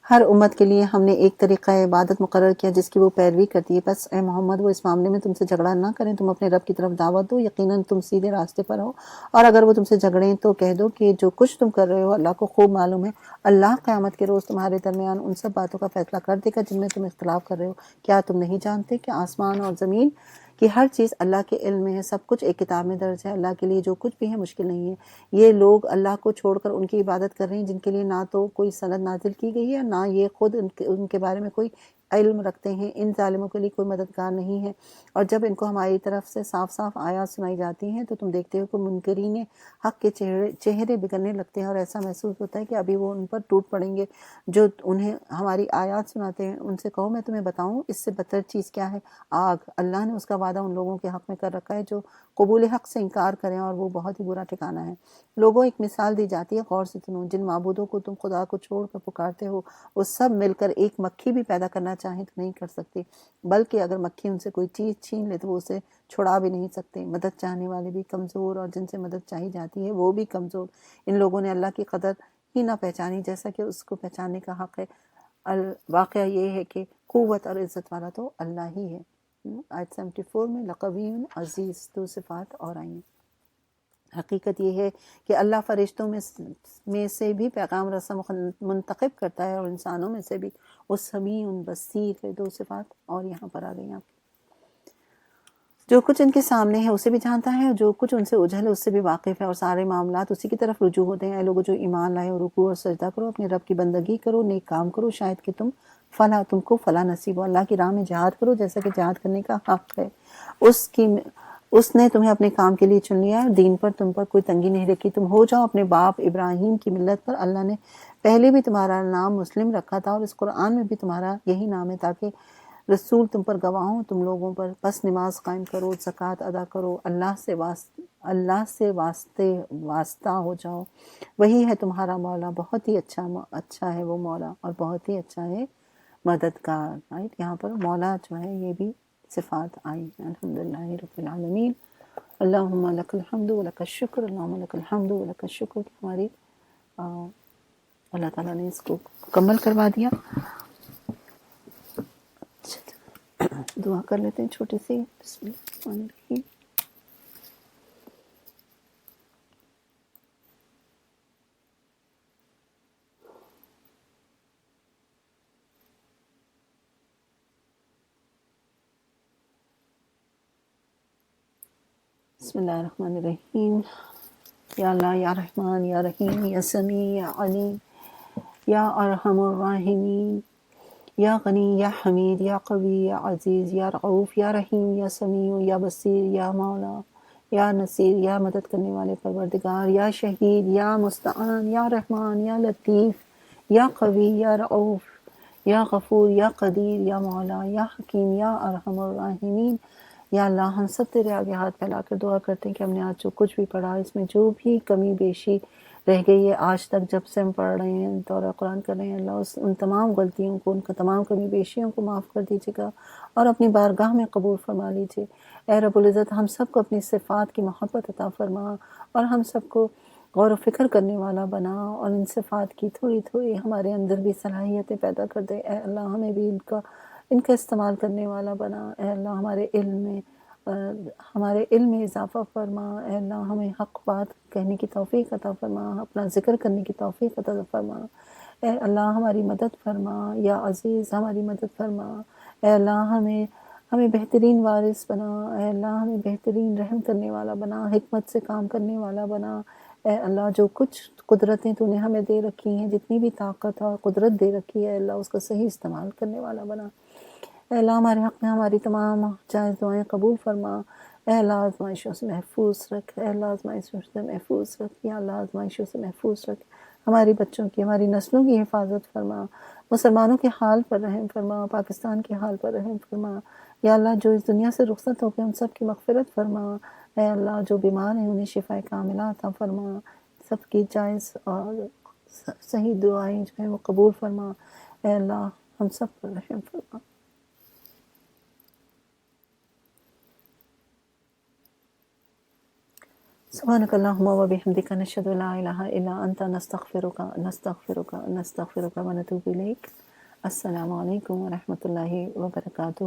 [SPEAKER 1] ہر امت کے لیے ہم نے ایک طریقہ عبادت مقرر کیا جس کی وہ پیروی کرتی ہے، بس اے محمد وہ اس معاملے میں تم سے جھگڑا نہ کریں، تم اپنے رب کی طرف دعوت دو، یقیناً تم سیدھے راستے پر ہو۔ اور اگر وہ تم سے جھگڑیں تو کہہ دو کہ جو کچھ تم کر رہے ہو اللہ کو خوب معلوم ہے، اللہ قیامت کے روز تمہارے درمیان ان سب باتوں کا فیصلہ کر دے گا جن میں تم اختلاف کر رہے ہو۔ کیا تم نہیں جانتے کہ آسمان اور زمین کی ہر چیز اللہ کے علم میں ہے، سب کچھ ایک کتاب میں درج ہے، اللہ کے لیے جو کچھ بھی ہے مشکل نہیں ہے۔ یہ لوگ اللہ کو چھوڑ کر ان کی عبادت کر رہے ہیں جن کے لیے نہ تو کوئی سند نازل کی گئی ہے، نہ یہ خود ان کے بارے میں کوئی علم رکھتے ہیں۔ ان ظالموں کے لیے کوئی مددگار نہیں ہے۔ اور جب ان کو ہماری طرف سے صاف صاف آیات سنائی جاتی ہیں تو تم دیکھتے ہو کہ منکرین حق کے چہرے بگڑنے لگتے ہیں، اور ایسا محسوس ہوتا ہے کہ ابھی وہ ان پر ٹوٹ پڑیں گے جو انہیں ہماری آیات سناتے ہیں۔ ان سے کہو میں تمہیں بتاؤں اس سے بدتر چیز کیا ہے؟ آگ۔ اللہ نے اس کا وعدہ ان لوگوں کے حق میں کر رکھا ہے جو قبول حق سے انکار کریں، اور وہ بہت ہی برا ٹھکانہ ہے۔ لوگوں ایک مثال دی جاتی ہے، غور سے سنو۔ جن معبودوں کو تم خدا کو چھوڑ کر پکارتے ہو وہ سب مل کر ایک مکھی بھی پیدا کرنا چاہیں تو نہیں کر سکتے، بلکہ اگر مکھی ان سے کوئی چیز چھین لے تو وہ اسے چھڑا بھی نہیں سکتے۔ مدد چاہنے والے بھی کمزور، اور جن سے مدد چاہی جاتی ہے وہ بھی کمزور۔ ان لوگوں نے اللہ کی قدر ہی نہ پہچانی جیسا کہ اس کو پہچاننے کا حق ہے۔ واقعہ یہ ہے کہ قوت اور عزت والا تو اللہ ہی ہے۔ آیت 74 میں لقوی عزیز دو صفات اور آئیں۔ حقیقت یہ ہے کہ اللہ فرشتوں میں سے بھی پیغام رساں منتخب کرتا ہے، اور انسانوں میں سے بھی وہ سمیع بصیر ہے۔ دو صفات اور یہاں پر آ گئی آپ۔ جو کچھ ان کے سامنے ہے اسے بھی جانتا ہے، اور جو کچھ ان سے اجھل ہے اس سے بھی واقف ہے، اور سارے معاملات اسی کی طرف رجوع ہوتے ہیں۔ اے لوگوں جو ایمان لائے ہو، رکوع اور سجدہ کرو، اپنے رب کی بندگی کرو، نیک کام کرو، شاید کہ تم کو فلاح نصیب ہو۔ اللہ کی راہ میں جہاد کرو جیسا کہ جہاد کرنے کا حق ہے۔ اس نے تمہیں اپنے کام کے لیے چن لیا ہے، اور دین پر تم پر کوئی تنگی نہیں رکھی۔ تم ہو جاؤ اپنے باپ ابراہیم کی ملت پر۔ اللہ نے پہلے بھی تمہارا نام مسلم رکھا تھا، اور اس قرآن میں بھی تمہارا یہی نام ہے تاکہ رسول تم پر گواہ ہوں تم لوگوں پر۔ بس نماز قائم کرو، زکوٰۃ ادا کرو، اللہ سے واسطہ ہو جاؤ، وہی ہے تمہارا مولا، بہت ہی اچھا ہے وہ مولا، اور بہت ہی اچھا ہے مددگار۔ رائٹ، یہاں پر مولا جو ہے یہ بھی صفات آئی۔ الحمدللہ رب العالمین، اللہم لک الحمد و لک الشکر، اللہم لک الحمد و لک الشکر کہ ہماری اللہ تعالیٰ نے اس کو مکمل کروا دیا۔ دعا کر لیتے ہیں چھوٹی سی۔ بسم اللہ الرحمن الرحیم۔ بسم اللہ الرحمن الرحیم۔ یا اللہ، یا رحمان، یا رحیم، یا سمیع، یا علیم، یا ارحم الراحمین، یا غنی، یا حمید، یا قوی، یا عزیز، یا رعوف، یا رحیم، یا سمیع، یا بصیر، یا مولا، یا نصیر، یا مدد کرنے والے پروردگار، یا شہید، یا مستعان، یا رحمان، یا لطیف، یا قوی، یا رعوف، یا غفور، یا قدیر، یا مولا، یا حکیم، یا ارحم الراحمین۔ یا اللہ، ہم سب تیرے آگے ہاتھ پھیلا کر دعا کرتے ہیں کہ ہم نے آج جو کچھ بھی پڑھا اس میں جو بھی کمی بیشی رہ گئی ہے آج تک جب سے ہم پڑھ رہے ہیں، دورہ قرآن کر رہے ہیں، اللہ ان تمام غلطیوں کو، ان کا تمام کمی بیشیوں کو معاف کر دیجیے گا اور اپنی بارگاہ میں قبول فرما لیجیے۔ اے رب العزت، ہم سب کو اپنی صفات کی محبت عطا فرما، اور ہم سب کو غور و فکر کرنے والا بنا، اور ان صفات کی تھوڑی تھوڑی ہمارے اندر بھی صلاحیتیں پیدا کر دے۔ اے اللہ، ہمیں بھی ان کا استعمال کرنے والا بنا۔ اے اللہ، ہمارے علم میں اضافہ فرما۔ اے اللہ، ہمیں حق بات کہنے کی توفیق عطا فرما، اپنا ذکر کرنے کی توفیق عطا فرما۔ اے اللہ، ہماری مدد فرما، یا عزیز ہماری مدد فرما۔ اے اللہ، ہمیں بہترین وارث بنا۔ اے اللہ، ہمیں بہترین رحم کرنے والا بنا، حکمت سے کام کرنے والا بنا۔ اے اللہ، جو کچھ قدرتیں تو نے ہمیں دے رکھی ہیں، جتنی بھی طاقت اور قدرت دے رکھی ہے، اللہ اس کا صحیح استعمال کرنے والا بنا۔ اے اللہ ہمارے حق میں ہماری تمام جائز دعائیں قبول فرما، اے اللہ آزمائشوں سے محفوظ رکھ، اے اللہ آزمائشوں سے محفوظ رکھ، یا اللہ آزمائشوں سے محفوظ رکھ، ہماری بچوں کی ہماری نسلوں کی حفاظت فرما، مسلمانوں کے حال پر رحم فرما، پاکستان کے حال پر رحم فرما، یا اللہ جو اس دنیا سے رخصت ہو گئے ان سب کی مغفرت فرما، اے اللہ جو بیمار ہیں انہیں شفا کاملہ عطا فرما، سب کی جائز اور صحیح دعائیں جو ہیں وہ قبول فرما، اے اللہ ہم سب پر رحم فرما۔ سبحانك اللهم وبحمدك نشهد لا إله إلا أنت نستغفرك ونتوب إليك۔ السلام علیکم ورحمۃ اللہ وبرکاتہ۔